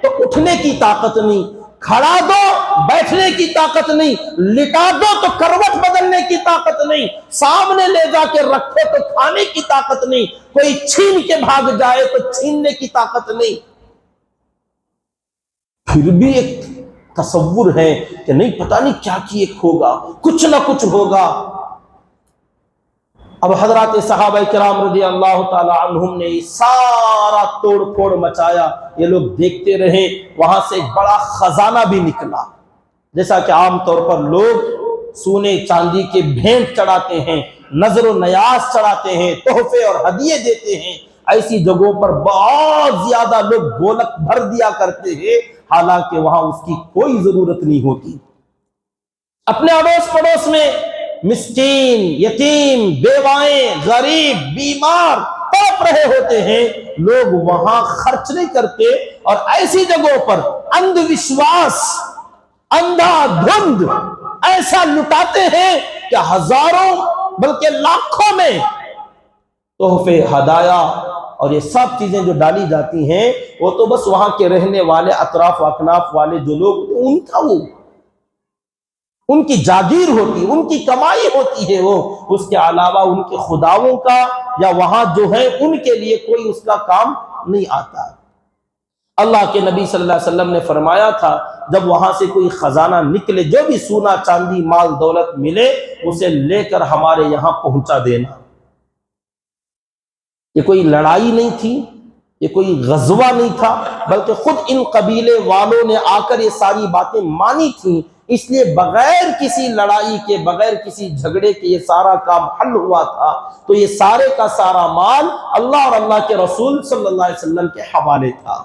تو اٹھنے کی طاقت نہیں، کھڑا دو بیٹھنے کی طاقت نہیں، لٹا دو تو کروٹ بدلنے کی طاقت نہیں، سامنے لے جا کے رکھو تو کھانے کی طاقت نہیں، کوئی چھین کے بھاگ جائے تو چھیننے کی طاقت نہیں۔ پھر بھی ایک تصور ہے کہ نہیں پتہ نہیں کیا کی ایک ہوگا، کچھ نہ کچھ ہوگا۔ اب حضرات صحابہ کرام رضی اللہ تعالی عنہم نے سارا توڑ پھوڑ مچایا، یہ لوگ دیکھتے رہے، وہاں سے ایک بڑا خزانہ بھی نکلا۔ جیسا کہ عام طور پر لوگ سونے چاندی کے بھینٹ چڑھاتے ہیں، نظر و نیاز چڑھاتے ہیں، تحفے اور ہدیے دیتے ہیں، ایسی جگہوں پر بہت زیادہ لوگ گولک بھر دیا کرتے ہیں، حالانکہ وہاں اس کی کوئی ضرورت نہیں ہوتی۔ اپنے اڑوس پڑوس میں مسکین، یتیم، بیوائیں، غریب، بیمار تڑپ رہے ہوتے ہیں، لوگ وہاں خرچ نہیں کرتے اور ایسی جگہوں پر اندھ وشواس، اندھا دھند ایسا لٹاتے ہیں کہ ہزاروں بلکہ لاکھوں میں تحفے، ہدایا اور یہ سب چیزیں جو ڈالی جاتی ہیں وہ تو بس وہاں کے رہنے والے اطراف و اکناف والے جو لوگ ان کا وہ ان کی جاگیر ہوتی، ان کی کمائی ہوتی ہے، وہ اس کے علاوہ ان کے خداؤں کا یا وہاں جو ہے ان کے لیے کوئی اس کا کام نہیں آتا۔ اللہ کے نبی صلی اللہ علیہ وسلم نے فرمایا تھا جب وہاں سے کوئی خزانہ نکلے، جو بھی سونا چاندی مال دولت ملے اسے لے کر ہمارے یہاں پہنچا دینا۔ یہ کوئی لڑائی نہیں تھی، یہ کوئی غزوہ نہیں تھا، بلکہ خود ان قبیلے والوں نے آ کر یہ ساری باتیں مانی تھیں، اس لیے بغیر کسی لڑائی کے، بغیر کسی جھگڑے کے یہ سارا کام حل ہوا تھا۔ تو یہ سارے کا سارا مال اللہ اور اللہ کے رسول صلی اللہ علیہ وسلم کے حوالے تھا۔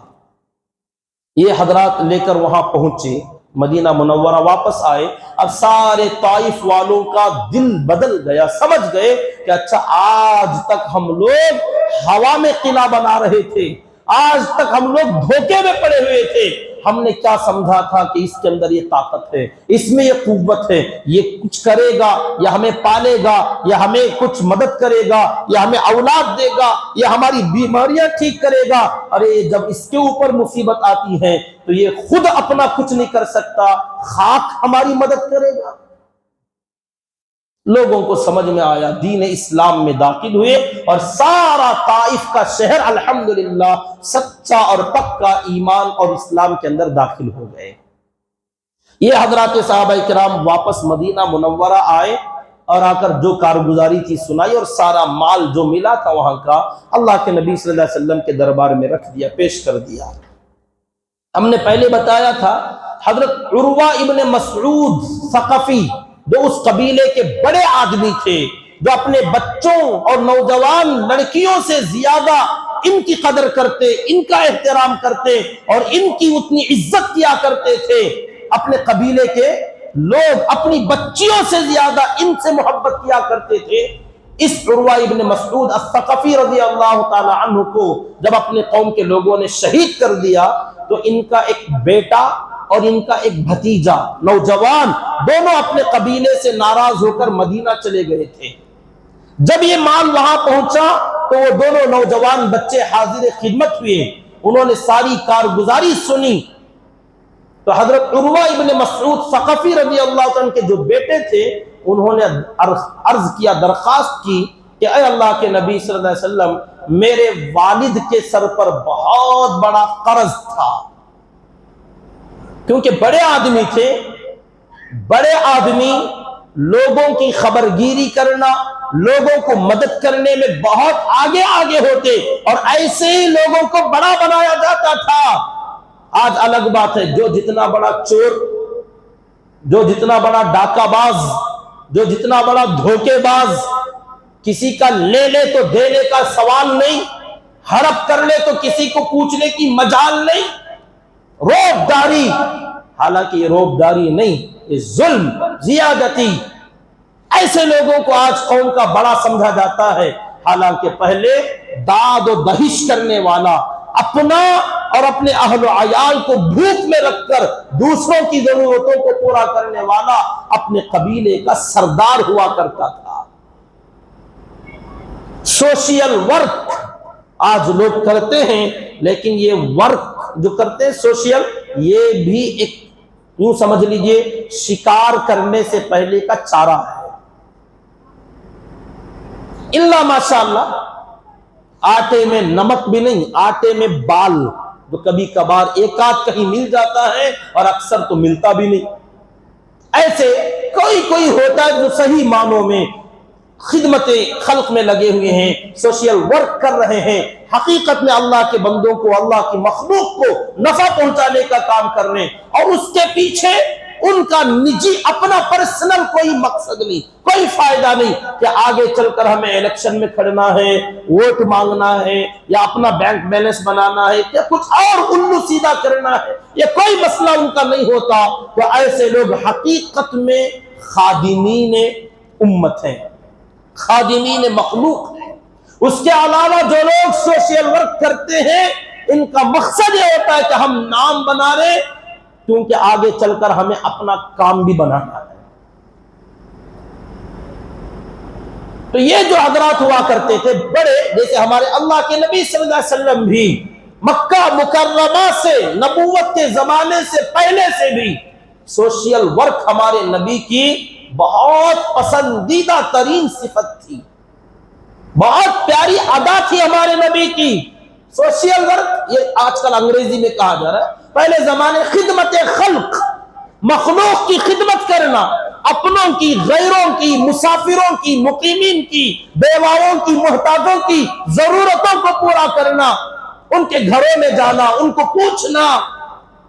یہ حضرات لے کر وہاں پہنچے، مدینہ منورہ واپس آئے۔ اب سارے طائف والوں کا دل بدل گیا، سمجھ گئے کہ اچھا آج تک ہم لوگ ہوا میں قلعہ بنا رہے تھے، آج تک ہم لوگ دھوکے میں پڑے ہوئے تھے، ہم نے کیا سمجھا تھا کہ اس کے اندر یہ طاقت ہے، اس میں یہ قوت ہے، یہ کچھ کرے گا یا ہمیں پالے گا یا ہمیں کچھ مدد کرے گا یا ہمیں اولاد دے گا یا ہماری بیماریاں ٹھیک کرے گا۔ ارے جب اس کے اوپر مصیبت آتی ہے تو یہ خود اپنا کچھ نہیں کر سکتا، خاک ہماری مدد کرے گا۔ لوگوں کو سمجھ میں آیا، دین اسلام میں داخل ہوئے اور سارا طائف کا شہر الحمدللہ سچا اور پکا ایمان اور اسلام کے اندر داخل ہو گئے۔ یہ حضرات صحابہ کرام واپس مدینہ منورہ آئے اور آ کر جو کارگزاری تھی سنائی، اور سارا مال جو ملا تھا وہاں کا اللہ کے نبی صلی اللہ علیہ وسلم کے دربار میں رکھ دیا، پیش کر دیا۔ ہم نے پہلے بتایا تھا حضرت عروہ ابن مسعود ثقفی جو اس قبیلے کے بڑے آدمی تھے، جو اپنے بچوں اور نوجوان لڑکیوں سے زیادہ ان کی قدر کرتے، ان کا احترام کرتے اور ان کی اتنی عزت کیا کرتے تھے، اپنے قبیلے کے لوگ اپنی بچیوں سے زیادہ ان سے محبت کیا کرتے تھے۔ اس عروہ ابن مسعود الثقفی رضی اللہ تعالی عنہ کو جب اپنے قوم کے لوگوں نے شہید کر دیا تو ان کا ایک بیٹا اور ان کا ایک بھتیجا نوجوان دونوں اپنے قبیلے سے ناراض ہو کر مدینہ چلے گئے تھے۔ جب یہ مال وہاں پہنچا تو وہ دونوں نوجوان بچے حاضر خدمت ہوئے، انہوں نے ساری کارگزاری سنی تو حضرت عروہ ابن مسعود ثقفی رضی اللہ عنہ کے جو بیٹے تھے انہوں نے عرض کیا، درخواست کی کہ اے اللہ کے نبی صلی اللہ علیہ وسلم، میرے والد کے سر پر بہت بڑا قرض تھا، کیونکہ بڑے آدمی تھے، بڑے آدمی لوگوں کی خبرگیری کرنا، لوگوں کو مدد کرنے میں بہت آگے آگے ہوتے اور ایسے ہی لوگوں کو بڑا بنایا جاتا تھا۔ آج الگ بات ہے، جو جتنا بڑا چور، جو جتنا بڑا ڈاکہ باز، جو جتنا بڑا دھوکے باز، کسی کا لے لے تو دینے کا سوال نہیں، ہڑپ کر لے تو کسی کو پوچھنے کی مجال نہیں، روب داری، حالانکہ یہ روب داری نہیں، یہ ظلم زیادتی، ایسے لوگوں کو آج قوم کا بڑا سمجھا جاتا ہے، حالانکہ پہلے داد و دہش کرنے والا، اپنا اور اپنے اہل و عیال کو بھوک میں رکھ کر دوسروں کی ضرورتوں کو پورا کرنے والا اپنے قبیلے کا سردار ہوا کرتا تھا۔ سوشل ورک آج لوگ کرتے ہیں، لیکن یہ ورک جو کرتے ہیں سوشل، یہ بھی ایک یوں سمجھ لیجئے شکار کرنے سے پہلے کا چارہ ہے۔ اللہ ماشاءاللہ آٹے میں نمک بھی نہیں، آٹے میں بال، جو کبھی کبھار ایک آدھ کہیں مل جاتا ہے اور اکثر تو ملتا بھی نہیں۔ ایسے کوئی ہوتا ہے جو صحیح معنوں میں خدمت خلق میں لگے ہوئے ہیں، سوشل ورک کر رہے ہیں، حقیقت میں اللہ کے بندوں کو، اللہ کی مخلوق کو نفع پہنچانے کا کام کر رہے ہیں، اور اس کے پیچھے ان کا نجی اپنا پرسنل کوئی مقصد نہیں، کوئی فائدہ نہیں کہ آگے چل کر ہمیں الیکشن میں کھڑنا ہے، ووٹ مانگنا ہے، یا اپنا بینک بیلنس بنانا ہے، یا کچھ اور الو سیدھا کرنا ہے، یہ کوئی مسئلہ ان کا نہیں ہوتا۔ تو ایسے لوگ حقیقت میں خادمین امت ہیں، خادمین مخلوق ہیں۔ اس کے علاوہ جو لوگ سوشل ورک کرتے ہیں ان کا مقصد یہ ہوتا ہے کہ ہم نام بنا رہے، کیونکہ آگے چل کر ہمیں اپنا کام بھی بنانا ہے۔ تو یہ جو حضرات ہوا کرتے تھے بڑے، جیسے ہمارے اللہ کے نبی صلی اللہ علیہ وسلم بھی مکہ مکرمہ سے، نبوت کے زمانے سے پہلے سے بھی سوشل ورک ہمارے نبی کی بہت پسندیدہ ترین صفت تھی، بہت پیاری ادا تھی ہمارے نبی کی۔ سوشل ورک یہ آج کل انگریزی میں کہا جا رہا ہے، پہلے زمانے خدمت خلق، مخلوق کی خدمت کرنا، اپنوں کی، غیروں کی، مسافروں کی، مقیمین کی، بیواؤں کی، محتاجوں کی ضرورتوں کو پورا کرنا، ان کے گھروں میں جانا، ان کو پوچھنا،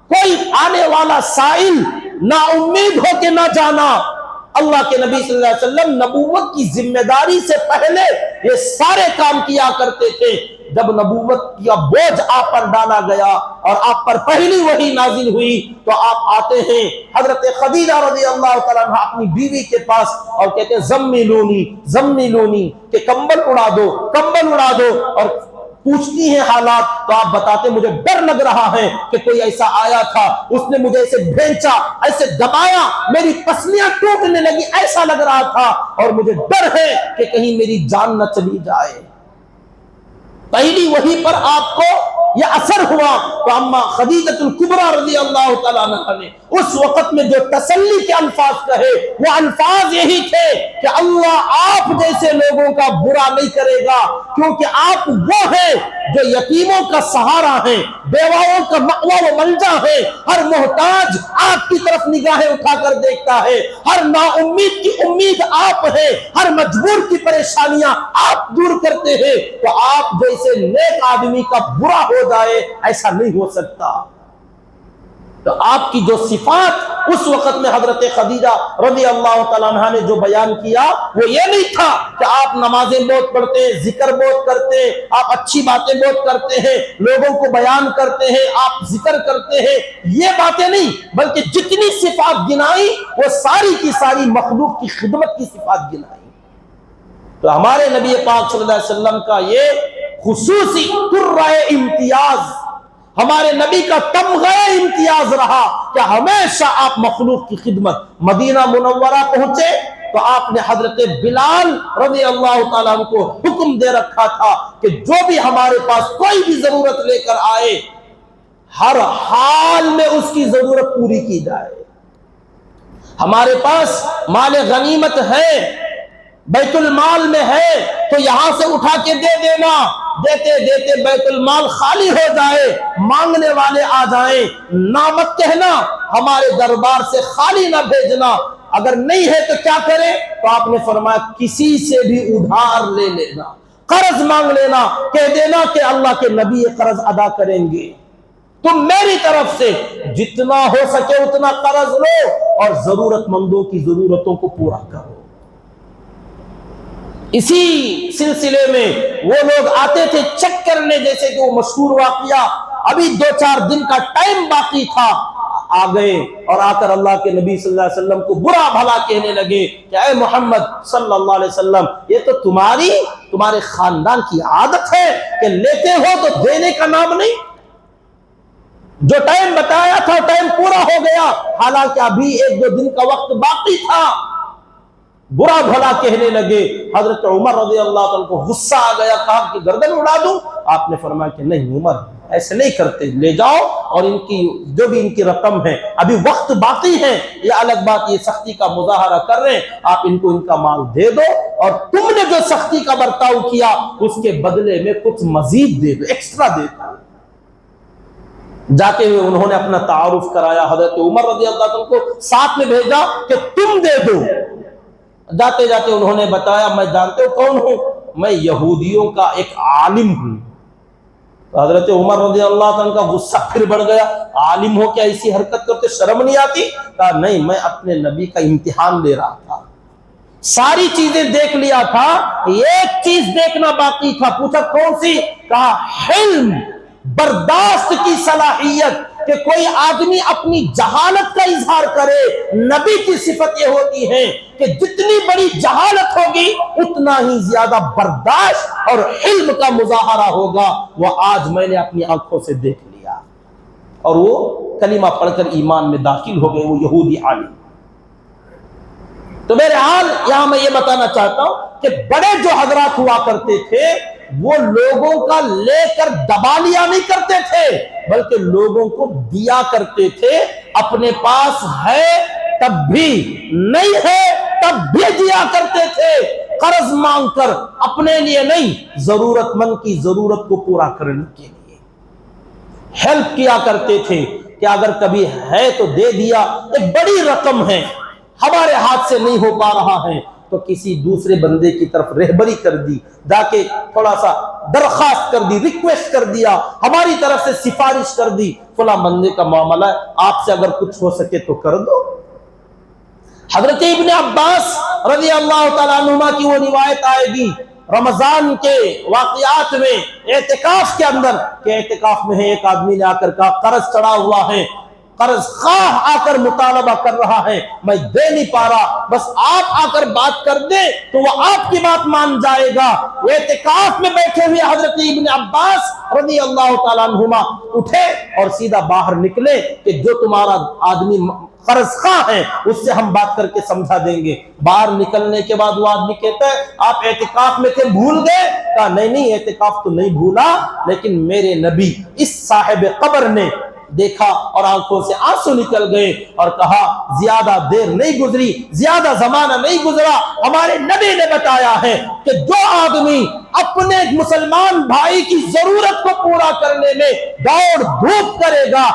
کوئی آنے والا سائل نا امید ہو کے نہ جانا۔ اللہ کے نبی صلی اللہ علیہ وسلم نبوت کی ذمہ داری سے پہلے یہ سارے کام کیا کرتے تھے۔ جب نبوت کا بوجھ آپ پر ڈالا گیا اور آپ پر پہلی وحی نازل ہوئی تو آپ آتے ہیں حضرت خدیجہ رضی اللہ تعالیٰ عنہ اپنی بیوی کے پاس اور کہتے ہیں زملونی زملونی، کہ کمبل اڑا دو، کمبل اڑا دو، اور پوچھتی ہیں حالات تو آپ بتاتے مجھے ڈر لگ رہا ہے کہ کوئی ایسا آیا تھا، اس نے مجھے ایسے بھینچا، ایسے دبایا، میری پسلیاں ٹوٹنے لگی، ایسا لگ رہا تھا، اور مجھے ڈر ہے کہ کہیں میری جان نہ چلی جائے۔ پہلی وحی پر آپ کو یہ اثر ہوا تو اما خدیجہ الکبریٰ رضی اللہ تعالیٰ عنہ نے اس وقت میں جو تسلی کے الفاظ کہے وہ الفاظ یہی تھے کہ اللہ آپ جیسے لوگوں کا برا نہیں کرے گا، کیونکہ آپ وہ ہیں جو یتیموں کا سہارا ہیں، بیواؤں کا مأویٰ و ملجا ہے، ہر محتاج آپ کی طرف نگاہیں اٹھا کر دیکھتا ہے، ہر نا امید کی امید آپ ہیں، ہر مجبور کی پریشانیاں آپ دور کرتے ہیں، تو آپ جیسے نیک آدمی کا برا ہو جائے ایسا نہیں ہو سکتا۔ تو آپ کی جو صفات اس وقت میں حضرت خدیجہ رضی اللہ تعالیٰ عنہ نے جو بیان کیا وہ یہ نہیں تھا کہ آپ نمازیں بہت پڑھتے ہیں، ذکر بہت کرتے ہیں، آپ اچھی باتیں بہت کرتے ہیں، لوگوں کو بیان کرتے ہیں، آپ ذکر کرتے ہیں، یہ باتیں نہیں، بلکہ جتنی صفات گنائی وہ ساری کی ساری مخلوق کی خدمت کی صفات گنائی۔ تو ہمارے نبی پاک صلی اللہ علیہ وسلم کا یہ خصوصی ترہ امتیاز، ہمارے نبی کا تمغہ امتیاز رہا کہ ہمیشہ آپ مخلوق کی خدمت۔ مدینہ منورہ پہنچے تو آپ نے حضرت بلال رضی اللہ تعالیٰ عنہ کو حکم دے رکھا تھا کہ جو بھی ہمارے پاس کوئی بھی ضرورت لے کر آئے ہر حال میں اس کی ضرورت پوری کی جائے۔ ہمارے پاس مال غنیمت ہے، بیت المال میں ہے، تو یہاں سے اٹھا کے دے دینا، دیتے دیتے بیت المال خالی ہو جائے، مانگنے والے آ جائیں، نہ مت کہنا، ہمارے دربار سے خالی نہ بھیجنا۔ اگر نہیں ہے تو کیا کریں؟ تو آپ نے فرمایا کسی سے بھی ادھار لے لینا، قرض مانگ لینا، کہہ دینا کہ اللہ کے نبی یہ قرض ادا کریں گے، تم میری طرف سے جتنا ہو سکے اتنا قرض لو اور ضرورت مندوں کی ضرورتوں کو پورا کرو۔ اسی سلسلے میں وہ لوگ آتے تھے چیک کرنے، جیسے کہ وہ مشہور واقعہ، ابھی 2-4 دن کا ٹائم باقی تھا، آ گئے اور آ کر اللہ کے نبی صلی اللہ علیہ وسلم کو برا بھلا کہنے لگے کہ اے محمد صلی اللہ علیہ وسلم، یہ تو تمہارے خاندان کی عادت ہے کہ لیتے ہو تو دینے کا نام نہیں، جو ٹائم بتایا تھا ٹائم پورا ہو گیا، حالانکہ ابھی 1-2 دن کا وقت باقی تھا۔ برا بھلا کہنے لگے۔ حضرت عمر رضی اللہ عنہ کو غصہ آ گیا، کہا کہ گردن اڑا دوں؟ آپ نے فرمایا کہ نہیں عمر، ایسے نہیں کرتے، لے جاؤ اور ان کی جو بھی ان کی رقم ہے، ابھی وقت باقی ہے، یہ الگ بات، یہ سختی کا مظاہرہ کر رہے ہیں، آپ ان کو ان کا مال دے دو اور تم نے جو سختی کا برتاؤ کیا اس کے بدلے میں کچھ مزید دے دو، ایکسٹرا دے دو۔ جاتے ہوئے انہوں نے اپنا تعارف کرایا، حضرت عمر رضی اللہ عنہ کو ساتھ میں بھیجا کہ تم دے دو۔ جاتے جاتے انہوں نے بتایا میں جانتے ہو کون ہوں؟ میں یہودیوں کا ایک عالم ہوں۔ حضرت عمر رضی اللہ عنہ کا غصہ پھر بڑھ گیا، عالم ہو کیا ایسی حرکت کرتے، شرم نہیں آتی؟ کہا نہیں، میں اپنے نبی کا امتحان لے رہا تھا، ساری چیزیں دیکھ لیا تھا، ایک چیز دیکھنا باقی تھا۔ پوچھا کون سی؟ کہا حلم، برداشت کی صلاحیت، کہ کوئی آدمی اپنی جہالت کا اظہار کرے۔ نبی کی صفت یہ ہوتی ہے کہ جتنی بڑی جہالت ہوگی اتنا ہی زیادہ برداشت اور علم کا مظاہرہ ہوگا۔ وہ آج میں نے اپنی آنکھوں سے دیکھ لیا، اور وہ کلمہ پڑھ کر ایمان میں داخل ہو گئے، وہ یہودی عالم۔ تو میرے حال یہاں میں یہ بتانا چاہتا ہوں کہ بڑے جو حضرات ہوا کرتے تھے وہ لوگوں کا لے کر دبا لیا نہیں کرتے تھے، بلکہ لوگوں کو دیا کرتے تھے۔ اپنے پاس ہے تب بھی، نہیں ہے تب بھی دیا کرتے تھے، قرض مانگ کر، اپنے لیے نہیں، ضرورت مند کی ضرورت کو پورا کرنے کے لیے ہیلپ کیا کرتے تھے کہ اگر کبھی ہے تو دے دیا، ایک بڑی رقم ہے ہمارے ہاتھ سے نہیں ہو پا رہا ہے تو کسی دوسرے بندے کی طرف رہبری کر دی، جا کے تھوڑا سا درخواست کر دی، ریکویسٹ کر دیا، ہماری طرف سے سفارش کر دی، فلاں بندے کا معاملہ ہے، آپ سے اگر کچھ ہو سکے تو کر دو۔ حضرت ابن عباس رضی اللہ تعالیٰ عنہما کی وہ روایت آئے گی رمضان کے واقعات میں، اعتکاف کے اندر، کہ اعتکاف میں ہے، ایک آدمی نے آ کر کہا قرض چڑھا ہوا ہے، قرض خواہ آ کر مطالبہ کر رہا ہے، میں دے نہیں پا رہا، بس آپ آ کر بات کر دیں تو وہ آپ کی بات مان جائے گا۔ وہ اعتکاف میں بیٹھے ہوئے حضرت ابن عباس رضی اللہ تعالیٰ عنہما اٹھے اور سیدھا باہر نکلے کہ جو تمہارا آدمی قرض خواہ ہے اس سے ہم بات کر کے سمجھا دیں گے۔ باہر نکلنے کے بعد وہ آدمی کہتا ہے آپ اعتکاف میں تھے، بھول گئے؟ کہا نہیں اعتکاف تو نہیں بھولا، لیکن میرے نبی اس صاحب قبر نے دیکھا اور آنکھوں سے آنسو نکل گئے اور کہا زیادہ دیر نہیں گزری، زیادہ زمانہ نہیں گزرا، ہمارے نبی نے بتایا ہے کہ جو آدمی اپنے مسلمان بھائی کی ضرورت کو پورا کرنے میں دوڑ دھوپ کرے گا،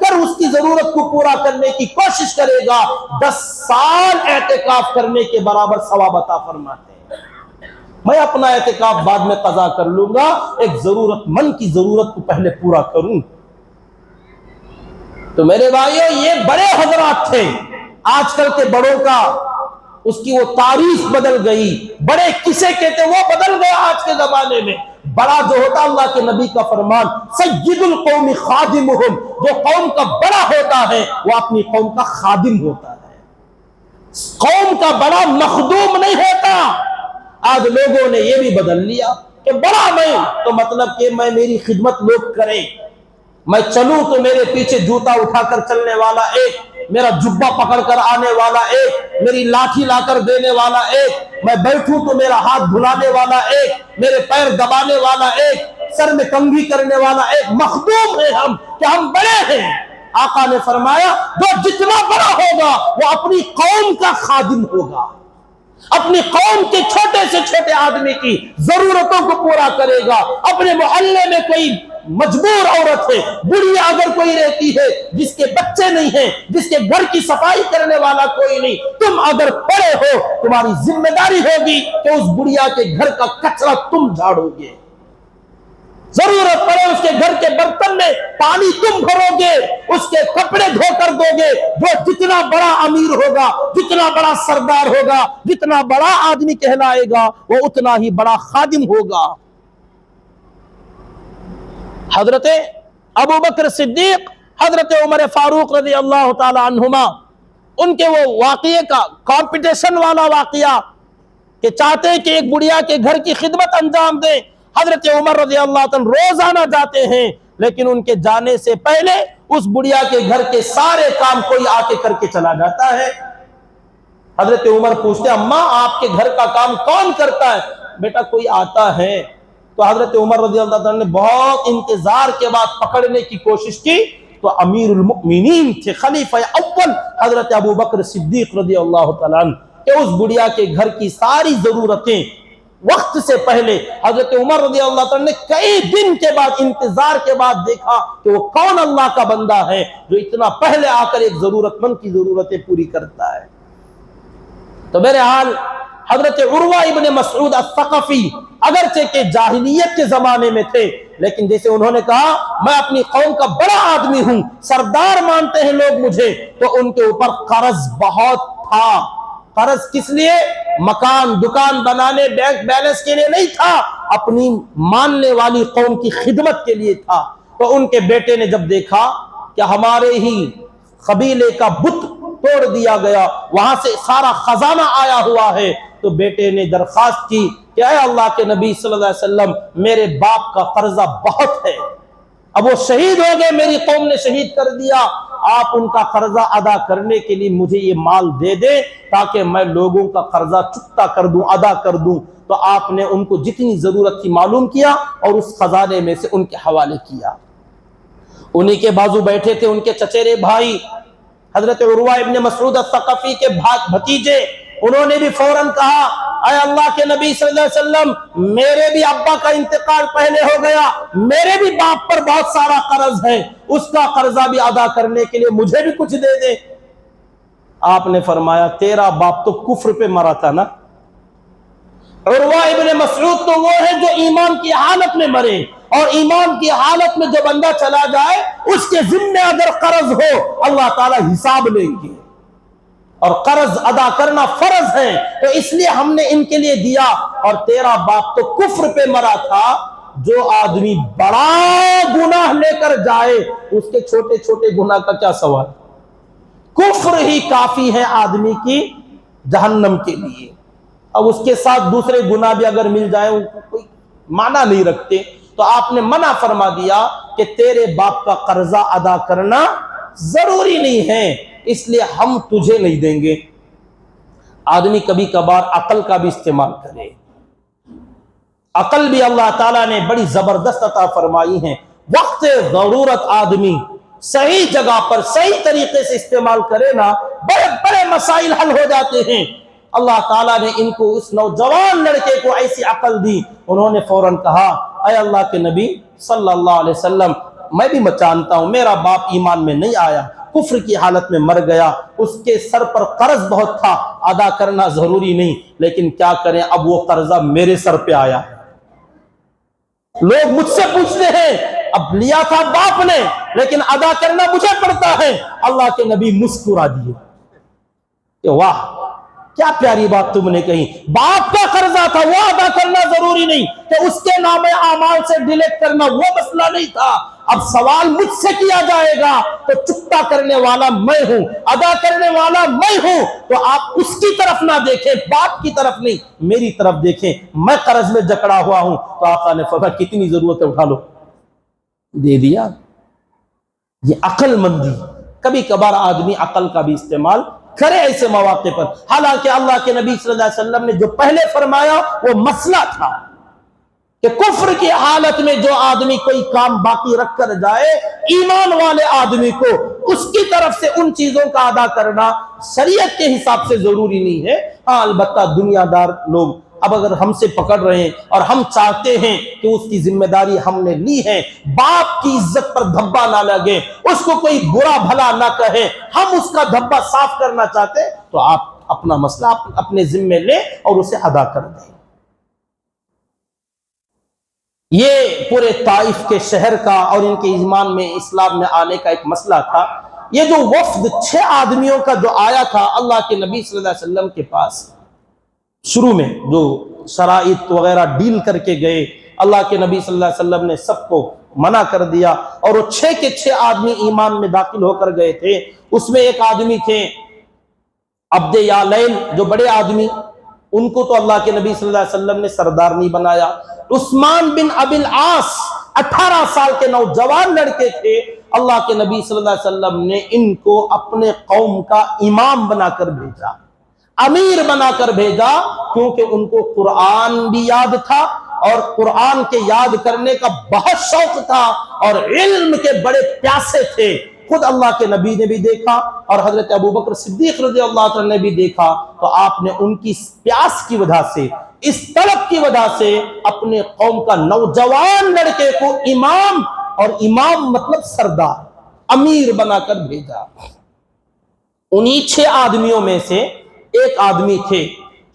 کر اس کی ضرورت کو پورا کرنے کی کوشش کرے گا 10 سال اعتکاف کرنے کے برابر ثواب عطا فرماتے ہیں۔ میں اپنا اعتکاف بعد میں قضا کر لوں گا، ایک ضرورت مند کی ضرورت کو پہلے پورا کروں۔ تو میرے بھائیو، یہ بڑے حضرات تھے۔ آج کل کے بڑوں کا اس کی وہ تعریف بدل گئی، بڑے کسے کہتے وہ بدل گیا آج کے زمانے میں۔ بڑا جو ہوتا، اللہ کے نبی کا فرمان، سید القوم خادمہم، جو قوم کا بڑا ہوتا ہے وہ اپنی قوم کا خادم ہوتا ہے، قوم کا بڑا مخدوم نہیں ہوتا۔ آج لوگوں نے یہ بھی بدل لیا کہ بڑا میں تو مطلب کہ میں میری خدمت لوگ کریں، میں چلوں تو میرے پیچھے جوتا اٹھا کر چلنے والا ایک، میرا جبہ پکڑ کر آنے والا ایک، میری لاٹھی لا کر دینے والا ایک، میں بیٹھوں تو میرا ہاتھ دھلانے والا ایک، میرے پیر دبانے والا ایک، سر میں کنگھی کرنے والا ایک۔ مخدوم ہیں ہم کہ ہم بڑے ہیں۔ آقا نے فرمایا جو جتنا بڑا ہوگا وہ اپنی قوم کا خادم ہوگا، اپنی قوم کے چھوٹے سے چھوٹے آدمی کی ضرورتوں کو پورا کرے گا۔ اپنے محلے میں کوئی مجبور عورت ہے، بڑھیا اگر کوئی رہتی ہے جس کے بچے نہیں ہیں، جس کے گھر کی صفائی کرنے والا کوئی نہیں، تم اگر پڑے ہو تمہاری ذمہ داری ہوگی کہ اس بڑھیا کے گھر کا کچرا تم جھاڑو گے، ضرورت پڑے اس کے گھر کے برتن میں پانی تم بھرو گے، اس کے کپڑے دھو کر دو گے۔ وہ جتنا بڑا امیر ہوگا، جتنا بڑا سردار ہوگا، جتنا بڑا آدمی کہلائے گا، وہ اتنا ہی بڑا خادم ہوگا۔ حضرت ابو بکر صدیق، حضرت عمر فاروق رضی اللہ تعالی عنہما، ان کے وہ واقعے کا کمپٹیشن والا واقعہ کہ چاہتے ہیں کہ ایک بڑھیا کے گھر کی خدمت انجام دیں۔ حضرت عمر رضی اللہ عنہ روزانہ جاتے ہیں، لیکن ان کے جانے سے پہلے اس بڑھیا کے گھر کے سارے کام کوئی آ کے کر کے چلا جاتا ہے۔ حضرت عمر پوچھتے ہیں اماں آپ کے گھر کا کام کون کرتا ہے؟ بیٹا کوئی آتا ہے۔ تو حضرت عمر رضی اللہ عنہ نے بہت انتظار کے بعد پکڑنے کی کوشش کی تو امیر المؤمنین تھے، خلیفہ اول حضرت ابو بکر صدیق رضی اللہ تعالیٰ عنہ، کہ اس بڑھیا کے گھر کی ساری ضرورتیں وقت سے پہلے حضرت عمر رضی اللہ عنہ نے کئی دن کے بعد انتظار کے بعد دیکھا کہ وہ کون اللہ کا بندہ ہے جو اتنا پہلے آ کر ایک ضرورت مند کی ضرورتیں پوری کرتا ہے۔ تو بہرحال حضرت عروہ ابن مسعود الثقفی اگرچہ کہ جاہلیت کے زمانے میں تھے، لیکن جیسے انہوں نے کہا میں اپنی قوم کا بڑا آدمی ہوں، سردار مانتے ہیں لوگ مجھے، تو ان کے اوپر قرض بہت تھا۔ قرض کس لیے؟ مکان دکان بنانے، بینک بیلنس کے لیے نہیں تھا، اپنی ماننے والی قوم کی خدمت کے لیے تھا۔ تو ان کے بیٹے نے جب دیکھا کہ ہمارے ہی قبیلے کا بت توڑ دیا گیا، وہاں سے سارا خزانہ آیا ہوا ہے، تو بیٹے نے درخواست کی کہ اے اللہ کے نبی صلی اللہ علیہ وسلم میرے باپ کا قرضہ بہت ہے، اب وہ شہید ہو گئے، میری قوم نے شہید کر دیا، آپ ان کا قرضہ ادا کرنے کے لیے مجھے یہ مال دے دیں تاکہ میں لوگوں کا قرضہ چکتا کر دوں، ادا کر دوں۔ تو آپ نے ان کو جتنی ضرورت تھی معلوم کیا اور اس خزانے میں سے ان کے حوالے کیا۔ انہی کے بازو بیٹھے تھے ان کے چچیرے بھائی حضرت عروہ ابن مسعود الثقفی کے بھتیجے، انہوں نے بھی فوراً کہا اے اللہ کے نبی صلی اللہ علیہ وسلم میرے بھی ابا کا انتقال پہلے ہو گیا، میرے بھی باپ پر بہت سارا قرض ہے، اس کا قرضہ بھی ادا کرنے کے لیے مجھے بھی کچھ دے دے۔ آپ نے فرمایا تیرا باپ تو کفر پہ مرا تھا نا، عروہ ابن مسعود تو وہ ہے جو ایمان کی حالت میں مرے، اور ایمان کی حالت میں جو بندہ چلا جائے اس کے ذمہ اگر قرض ہو اللہ تعالیٰ حساب لیں گے، اور قرض ادا کرنا فرض ہے، تو اس لیے ہم نے ان کے لیے دیا۔ اور تیرا باپ تو کفر پہ مرا تھا، جو آدمی بڑا گناہ لے کر جائے اس کے چھوٹے چھوٹے گناہ کا کیا سوال، کفر ہی کافی ہے آدمی کی جہنم کے لیے، اب اس کے ساتھ دوسرے گناہ بھی اگر مل جائے ان کو کوئی معنی نہیں رکھتے۔ تو آپ نے منع فرما دیا کہ تیرے باپ کا قرضہ ادا کرنا ضروری نہیں ہے، اس لیے ہم تجھے نہیں دیں گے۔ آدمی کبھی کبھار عقل کا بھی استعمال کرے، عقل بھی اللہ تعالیٰ نے بڑی زبردست عطا فرمائی ہے، وقت ضرورت آدمی صحیح جگہ پر صحیح طریقے سے استعمال کرے نا، بڑے بڑے مسائل حل ہو جاتے ہیں۔ اللہ تعالیٰ نے ان کو اس نوجوان لڑکے کو ایسی عقل دی، انہوں نے فوراً کہا اے اللہ کے نبی صلی اللہ علیہ وسلم میں بھی جانتا ہوں میرا باپ ایمان میں نہیں آیا، کفر کی حالت میں مر گیا، اس کے سر پر قرض بہت تھا، ادا کرنا ضروری نہیں، لیکن کیا کریں اب وہ قرضہ میرے سر پہ آیا ہے۔ لوگ مجھ سے پوچھتے ہیں اب لیا تھا باپ نے لیکن ادا کرنا مجھے پڑتا ہے۔ اللہ کے نبی مسکرا دیے کہ واہ کیا پیاری بات تم نے کہی، باپ کا قرضہ تھا وہ ادا کرنا ضروری نہیں، کہ اس کے نام اعمال سے ڈیلیٹ کرنا وہ مسئلہ نہیں تھا، اب سوال مجھ سے کیا جائے گا تو چکتا کرنے والا میں ہوں، ادا کرنے والا میں ہوں، تو آپ اس کی طرف نہ دیکھیں، باپ کی طرف نہیں میری طرف دیکھیں، میں قرض میں جکڑا ہوا ہوں۔ تو آقا نے فرمایا کتنی ضرورت ہے اٹھا لو، دے دیا۔ یہ عقل مندی، کبھی کبھار آدمی عقل کا بھی استعمال کرے ایسے مواقع پر، حالانکہ اللہ کے نبی صلی اللہ علیہ وسلم نے جو پہلے فرمایا وہ مسئلہ تھا کہ کفر کی حالت میں جو آدمی کوئی کام باقی رکھ کر جائے، ایمان والے آدمی کو اس کی طرف سے ان چیزوں کا ادا کرنا شریعت کے حساب سے ضروری نہیں ہے۔ ہاں البتہ دنیا دار لوگ اب اگر ہم سے پکڑ رہے ہیں اور ہم چاہتے ہیں کہ اس کی ذمہ داری ہم نے لی ہے، باپ کی عزت پر دھبا نہ لگے، اس کو کوئی برا بھلا نہ کہے، ہم اس کا دھبا صاف کرنا چاہتے ہیں، تو آپ اپنا مسئلہ اپنے ذمے لیں اور اسے ادا کر دیں۔ یہ پورے طائف کے شہر کا اور ان کے ایمان میں اسلام میں آنے کا ایک مسئلہ تھا۔ یہ جو وفد 6 آدمیوں کا جو آیا تھا اللہ کے نبی صلی اللہ علیہ وسلم کے پاس، شروع میں جو شرائط وغیرہ ڈیل کر کے گئے، اللہ کے نبی صلی اللہ علیہ وسلم نے سب کو منع کر دیا، اور وہ 6 کے 6 آدمی ایمان میں داخل ہو کر گئے تھے۔ اس میں ایک آدمی تھے عبد یالیل، جو بڑے آدمی، ان کو تو اللہ کے نبی صلی اللہ علیہ وسلم نے سردار نہیں بنایا۔ عثمان بن ابی العاص 18 سال کے نوجوان لڑکے تھے، اللہ کے نبی صلی اللہ علیہ وسلم نے ان کو اپنے قوم کا امام بنا کر بھیجا، امیر بنا کر بھیجا، کیونکہ ان کو قرآن بھی یاد تھا اور قرآن کے یاد کرنے کا بہت شوق تھا اور علم کے بڑے پیاسے تھے۔ خود اللہ کے نبی نے بھی دیکھا اور حضرت ابوبکر صدیق رضی اللہ عنہ نے بھی دیکھا، تو آپ نے ان کی پیاس کی وجہ سے، اس طلب کی وجہ سے اپنے قوم کا نوجوان لڑکے کو امام، اور امام مطلب سردار، امیر بنا کر بھیجا۔ انہی 6 آدمیوں میں سے ایک آدمی تھے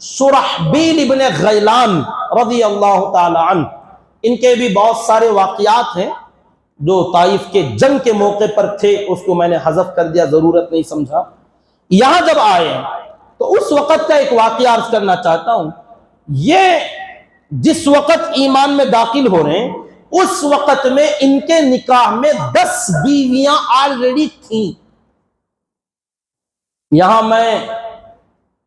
شرحبیل ابن غیلان رضی اللہ تعالی عنہ۔ ان کے بھی بہت سارے واقعات ہیں جو طائف کے جنگ کے موقع پر تھے، اس کو میں نے حذف کر دیا، ضرورت نہیں سمجھا۔ یہاں جب آئے تو اس وقت کا ایک واقعہ عرض کرنا چاہتا ہوں۔ یہ جس وقت ایمان میں داخل ہو رہے ہیں اس وقت میں ان کے نکاح میں 10 بیویاں آلریڈی تھیں۔ یہاں میں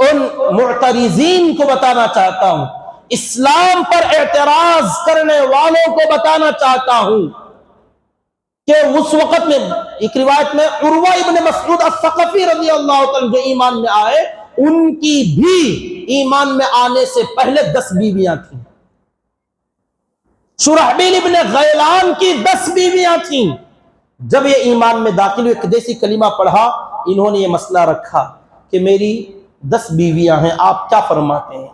ان معترضین کو بتانا چاہتا ہوں، اسلام پر اعتراض کرنے والوں کو بتانا چاہتا ہوں کہ اس وقت میں ایک روایت میں عروہ ابن مسعود الثقفی رضی اللہ عنہ جو ایمان میں آئے، ان کی بھی ایمان میں آنے سے پہلے 10 بیویاں تھیں۔ شرحبیل ابن غیلان کی 10 بیویاں تھیں۔ جب یہ ایمان میں داخل ہوئے، قدیسی کلمہ پڑھا، انہوں نے یہ مسئلہ رکھا کہ میری 10 بیویاں ہیں، آپ کیا فرماتے ہیں؟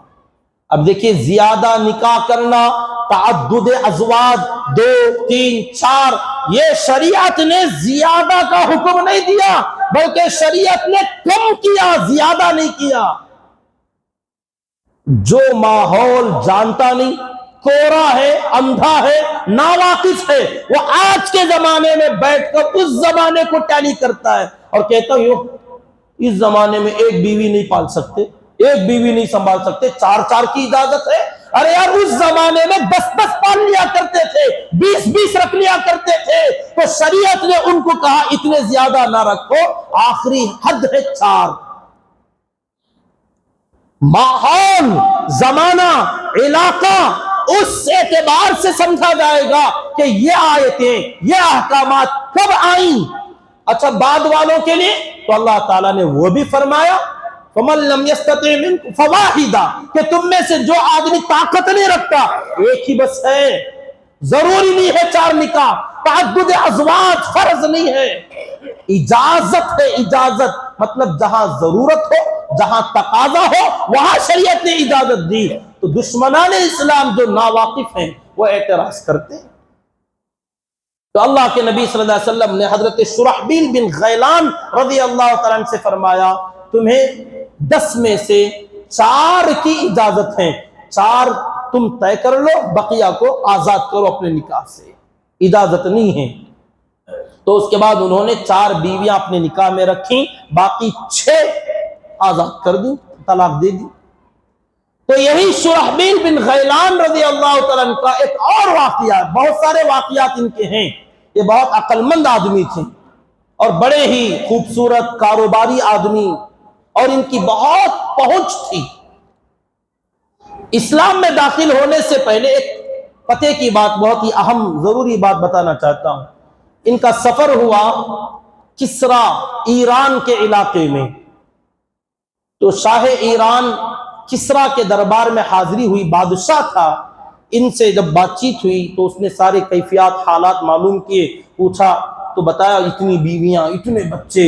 اب دیکھیے زیادہ نکاح کرنا، تعدد ازواج 2 3 4، یہ شریعت نے زیادہ کا حکم نہیں دیا بلکہ شریعت نے کم کیا، زیادہ نہیں کیا۔ جو ماحول جانتا نہیں، کورا ہے، اندھا ہے، ناواقف ہے، وہ آج کے زمانے میں بیٹھ کر اس زمانے کو ٹیلی کرتا ہے اور کہتا ہوں اس زمانے میں ایک بیوی نہیں پال سکتے، ایک بیوی نہیں سنبھال سکتے، 4 کی اجازت ہے۔ ارے یار اس زمانے میں 10 پال لیا کرتے تھے، 20 رکھ لیا کرتے تھے، تو شریعت نے ان کو کہا اتنے زیادہ نہ رکھو، آخری حد ہے 4۔ ماحول، زمانہ، علاقہ، اس اعتبار سے سمجھا جائے گا کہ یہ آیتیں، یہ احکامات کب آئیں۔ اچھا بعد والوں کے لیے تو اللہ تعالیٰ نے وہ بھی فرمایا فَمَن لَّمْ يَسْتَطِعْ مِنكُمْ فَوَاحِدًا، کہ تم میں سے جو آدمی طاقت نہیں رکھتا ایک ہی بس ہے، ضروری نہیں ہے 4 نکاح، تعدد ازواج فرض نہیں ہے، اجازت ہے، اجازت مطلب جہاں ضرورت ہو، جہاں تقاضا ہو وہاں شریعت نے اجازت دی۔ تو دشمنان اسلام جو ناواقف ہیں وہ اعتراض کرتے ہیں۔ تو اللہ کے نبی صلی اللہ علیہ وسلم نے حضرت شرحبیل بن غیلان رضی اللہ تعالیٰ عنہ سے فرمایا تمہیں 10 میں سے 4 کی اجازت ہے، 4 تم طے کر لو، بقیہ کو آزاد کرو اپنے نکاح سے، اجازت نہیں ہے۔ تو اس کے بعد انہوں نے 4 بیویاں اپنے نکاح میں رکھیں، باقی 6 آزاد کر دی، طلاق دے دی۔ تو یہی شرحبیل بن غیلان رضی اللہ تعالیٰ عنہ کا ایک اور واقعہ، بہت سارے واقعات ان کے ہیں، یہ بہت عقل مند آدمی تھے اور بڑے ہی خوبصورت کاروباری آدمی، اور ان کی بہت پہنچ تھی۔ اسلام میں داخل ہونے سے پہلے ایک پتے کی بات، بہت ہی اہم ضروری بات بتانا چاہتا ہوں۔ ان کا سفر ہوا کسرا ایران کے علاقے میں، تو شاہ ایران کسرا کے دربار میں حاضری ہوئی، بادشاہ تھا۔ ان سے جب بات چیت ہوئی تو اس نے سارے کیفیات حالات معلوم کیے، پوچھا تو بتایا اتنی بیویاں، اتنے بچے،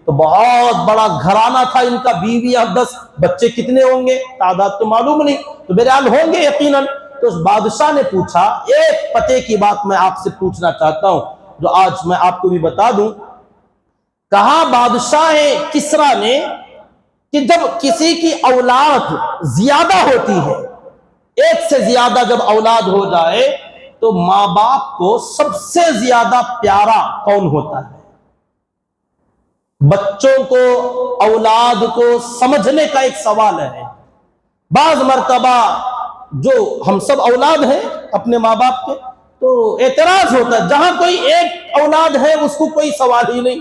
تو بہت بڑا گھرانہ تھا ان کا، بیویاں 10، بچے کتنے ہوں گے تعداد تو معلوم نہیں، تو بہرحال ہوں گے یقیناً۔ تو اس بادشاہ نے پوچھا، ایک پتے کی بات میں آپ سے پوچھنا چاہتا ہوں جو آج میں آپ کو بھی بتا دوں۔ کہا بادشاہ کسرا نے کہ جب کسی کی اولاد زیادہ ہوتی ہے، ایک سے زیادہ جب اولاد ہو جائے تو ماں باپ کو سب سے زیادہ پیارا کون ہوتا ہے؟ بچوں کو، اولاد کو سمجھنے کا ایک سوال ہے۔ بعض مرتبہ جو ہم سب اولاد ہیں اپنے ماں باپ کے، تو اعتراض ہوتا ہے، جہاں کوئی ایک اولاد ہے اس کو کوئی سوال ہی نہیں،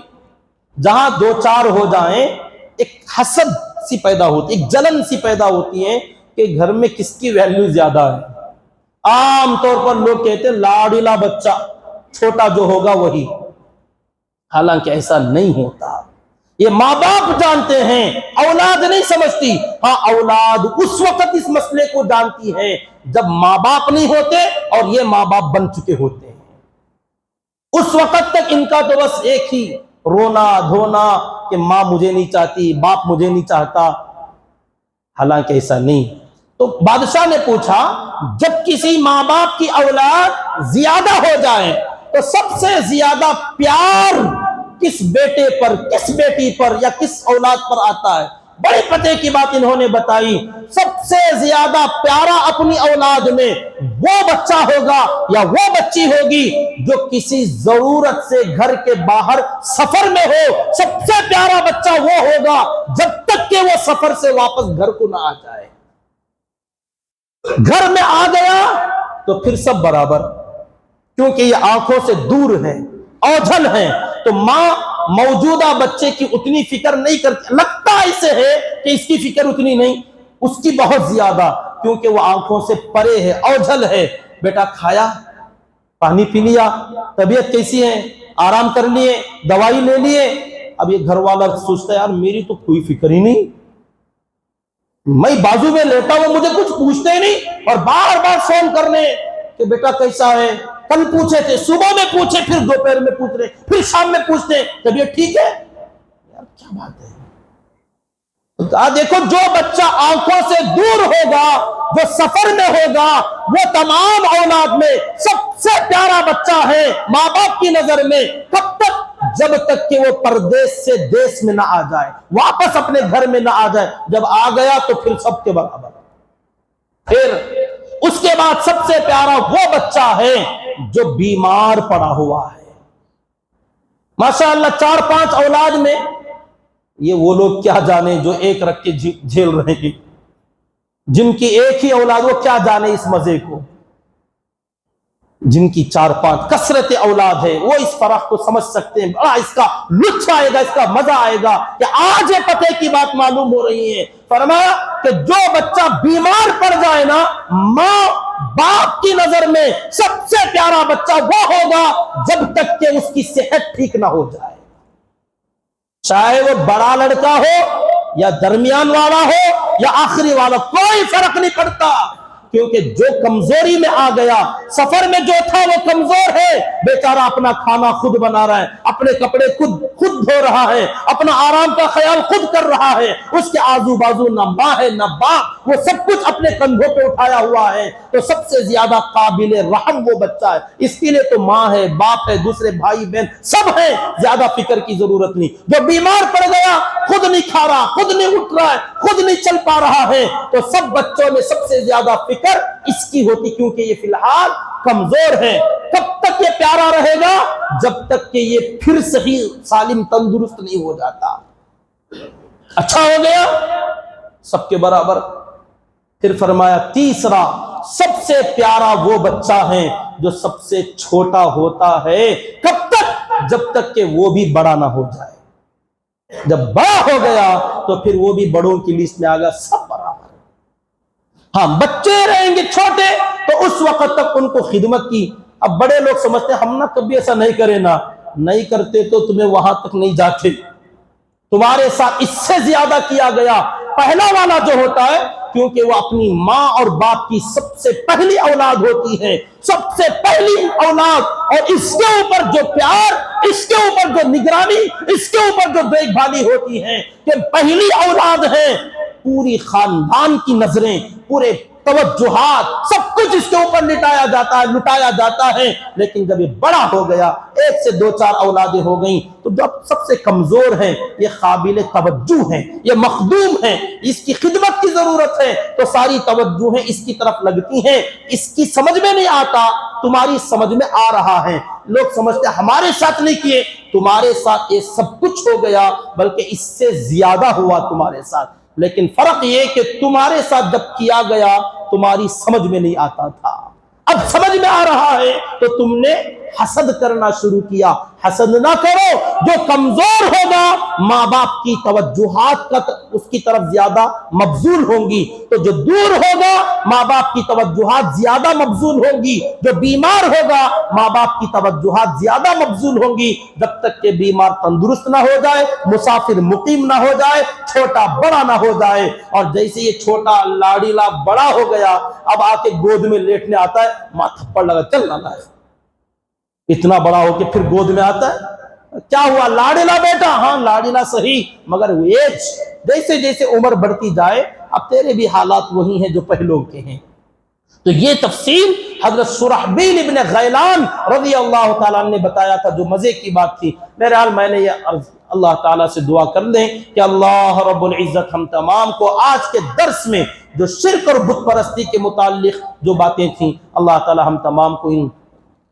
جہاں 2-4 ہو جائیں ایک حسد سی پیدا ہوتی، ایک جلن سی پیدا ہوتی ہے کہ گھر میں کس کی ویلیو زیادہ ہے۔ عام طور پر لوگ کہتے ہیں لاڈلا بچہ، چھوٹا جو ہوگا وہی، حالانکہ ایسا نہیں ہوتا۔ یہ ماں باپ جانتے ہیں، اولاد نہیں سمجھتی۔ ہاں اولاد اس وقت اس مسئلے کو جانتی ہے جب ماں باپ نہیں ہوتے اور یہ ماں باپ بن چکے ہوتے ہیں۔ اس وقت تک ان کا تو بس ایک ہی رونا دھونا کہ ماں مجھے نہیں چاہتی، باپ مجھے نہیں چاہتا، حالانکہ ایسا نہیں۔ تو بادشاہ نے پوچھا جب کسی ماں باپ کی اولاد زیادہ ہو جائے تو سب سے زیادہ پیار کس بیٹے پر، کس بیٹی پر یا کس اولاد پر آتا ہے؟ بڑے پتے کی بات انہوں نے بتائی، سب سے زیادہ پیارا اپنی اولاد میں وہ بچہ ہوگا یا وہ بچی ہوگی جو کسی ضرورت سے گھر کے باہر سفر میں ہو۔ سب سے پیارا بچہ وہ ہوگا جب تک کہ وہ سفر سے واپس گھر کو نہ آ جائے۔ گھر میں آ گیا تو پھر سب برابر، کیونکہ یہ آنکھوں سے دور ہے، اوجھل ہیں، تو ماں موجودہ بچے کی اتنی فکر نہیں کرتی، لگتا ایسے ہے کہ اس کی فکر اتنی نہیں، اس کی بہت زیادہ، کیونکہ وہ آنکھوں سے پرے ہے، اوجھل ہے۔ بیٹا کھایا، پانی پی لیا، طبیعت کیسی ہے، آرام کر لیے، دوائی لے لیے؟ اب یہ گھر والا سوچتا ہے یار میری تو کوئی فکر ہی نہیں، میں بازو میں لیٹا ہوں مجھے کچھ پوچھتے ہی نہیں، اور بار بار فون کرنے کہ بیٹا کیسا ہے، کل پوچھے تھے، صبح میں پوچھے، پھر دوپہر میں پوچھ رہے، پھر شام میں پوچھتے طبیعت ٹھیک ہے؟ یار کیا بات ہے۔ دیکھو جو بچہ آنکھوں سے دور ہوگا، جو سفر میں ہوگا، وہ تمام اولاد میں سب سے پیارا بچہ ہے ماں باپ کی نظر میں۔ کب تک؟ جب تک کہ وہ پردیس سے دیس میں نہ آ جائے، واپس اپنے گھر میں نہ آ جائے۔ جب آ گیا تو پھر سب کے برابر۔ پھر اس کے بعد سب سے پیارا وہ بچہ ہے جو بیمار پڑا ہوا ہے۔ ماشاءاللہ 4-5 اولاد میں یہ وہ لوگ کیا جانے جو ایک رکھ کے جھیل رہے ہیں، جن کی ایک ہی اولاد، وہ کیا جانے اس مزے کو۔ جن کی 4-5 کثرت اولاد ہے وہ اس فرق کو سمجھ سکتے ہیں، بڑا اس کا لطف آئے گا، اس کا مزہ آئے گا کہ آج یہ پتے کی بات معلوم ہو رہی ہے۔ فرمایا کہ جو بچہ بیمار پڑ جائے نا، ماں باپ کی نظر میں سب سے پیارا بچہ وہ ہوگا جب تک کہ اس کی صحت ٹھیک نہ ہو جائے، چاہے وہ بڑا لڑکا ہو یا درمیان والا ہو یا آخری والا، کوئی فرق نہیں پڑتا۔ کیونکہ جو کمزوری میں آ گیا، سفر میں جو تھا وہ کمزور ہے، بیچارہ اپنا کھانا خود بنا رہا ہے، اپنے کپڑے خود دھو رہا ہے، اپنا آرام کا خیال خود کر رہا ہے، اس کے آزو بازو نہ ماں ہے نہ باپ، وہ سب کچھ اپنے کندھوں پہ اٹھایا ہوا ہے، تو سب سے زیادہ قابل رحم وہ بچہ ہے۔ اس کے لیے تو ماں ہے، باپ ہے، دوسرے بھائی بہن سب ہیں، زیادہ فکر کی ضرورت نہیں۔ جو بیمار پڑ گیا، خود نہیں کھا رہا، خود نہیں اٹھ رہا ہے، خود نہیں چل پا رہا ہے، تو سب بچوں میں سب سے زیادہ فکر اس کی ہوتی، کیونکہ یہ فی الحال کمزور ہے۔ کب تک یہ پیارا رہے گا؟ جب تک کہ یہ پھر صحیح سالم تندرست نہیں ہو جاتا۔ اچھا ہو گیا سب کے برابر۔ پھر فرمایا تیسرا سب سے پیارا وہ بچہ ہے جو سب سے چھوٹا ہوتا ہے۔ کب تک؟ جب تک کہ وہ بھی بڑا نہ ہو جائے۔ جب بڑا ہو گیا تو پھر وہ بھی بڑوں کی لسٹ میں آ گیا، سب برابر۔ ہاں بچے رہیں گے چھوٹے تو اس وقت تک ان کو خدمت کی۔ اب بڑے لوگ سمجھتے ہیں ہم نہ کبھی ایسا نہیں کریں، نا نہیں کرتے تو تمہیں وہاں تک نہیں جاتے، تمہارے ساتھ اس سے زیادہ کیا گیا۔ پہلا والا جو ہوتا ہے، کیونکہ وہ اپنی ماں اور باپ کی سب سے پہلی اولاد ہوتی ہے، سب سے پہلی اولاد، اور اس کے اوپر جو پیار، اس کے اوپر جو نگرانی، اس کے اوپر جو دیکھ بھالی ہوتی ہے کہ پہلی اولاد ہے، پوری خاندان کی نظریں، پورے توجہات، سب کچھ اس کے اوپر لٹایا جاتا ہے۔ لیکن جب یہ بڑا ہو گیا، ایک سے دو چار اولادیں ہو گئیں، تو جب سب سے کمزور ہے، یہ قابل توجہ ہے، یہ مخدوم ہے، اس کی خدمت کی ضرورت ہے، تو ساری توجہیں اس کی طرف لگتی ہیں۔ اس کی سمجھ میں نہیں آتا، تمہاری سمجھ میں آ رہا ہے۔ لوگ سمجھتے ہیں ہمارے ساتھ نہیں کیے، تمہارے ساتھ یہ سب کچھ ہو گیا، بلکہ اس سے زیادہ ہوا تمہارے ساتھ۔ لیکن فرق یہ کہ تمہارے ساتھ جب کیا گیا تمہاری سمجھ میں نہیں آتا تھا، اب سمجھ میں آ رہا ہے تو تم نے حسد کرنا شروع کیا۔ حسد نہ کرو، جو کمزور ہوگا ماں باپ کی توجہات اس کی طرف زیادہ مبذول ہوں گی، تو جو دور ہوگا ماں باپ کی توجہات زیادہ مبذول ہوں گی، جو بیمار ہوگا ماں باپ کی توجہات زیادہ مبذول ہوں گی۔ جب تک کہ بیمار تندرست نہ ہو جائے، مسافر مقیم نہ ہو جائے، چھوٹا بڑا نہ ہو جائے۔ اور جیسے یہ چھوٹا لاڑیلا بڑا ہو گیا، اب آ کے گود میں لیٹنے آتا ہے، ماں تھپڑ لگا چل نہ لائے، اتنا بڑا ہو کے پھر گود میں آتا ہے، کیا ہوا لاڑیلا بیٹا؟ ہاں لاڑیلا صحیح، مگر ایج جیسے جیسے عمر بڑھتی جائے اب تیرے بھی حالات وہی ہیں جو پہلوں کے ہیں۔ تو یہ تفصیل حضرت شرحبیل ابن غیلان رضی اللہ تعالیٰ نے بتایا تھا، جو مزے کی بات تھی۔ بہرحال میں نے یہ عرض اللہ تعالیٰ سے دعا کر لیں کہ اللہ رب العزت ہم تمام کو آج کے درس میں جو شرک اور بت پرستی کے متعلق جو باتیں تھیں، اللہ تعالیٰ ہم تمام کو ان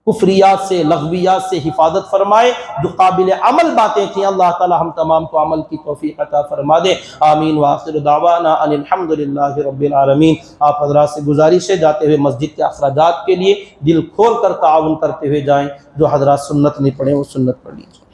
کفریات سے، لغویات سے حفاظت فرمائے۔ جو قابل عمل باتیں تھیں اللہ تعالیٰ ہم تمام کو عمل کی توفیق عطا فرما دے۔ آمین وآخر دعوانا ان الحمدللہ رب العالمین۔ آپ حضرات سے گزارش ہے جاتے ہوئے مسجد کے اخراجات کے لیے دل کھول کر تعاون کرتے ہوئے جائیں، جو حضرات سنت نہیں پڑھیں وہ سنت پڑھ لیجیے۔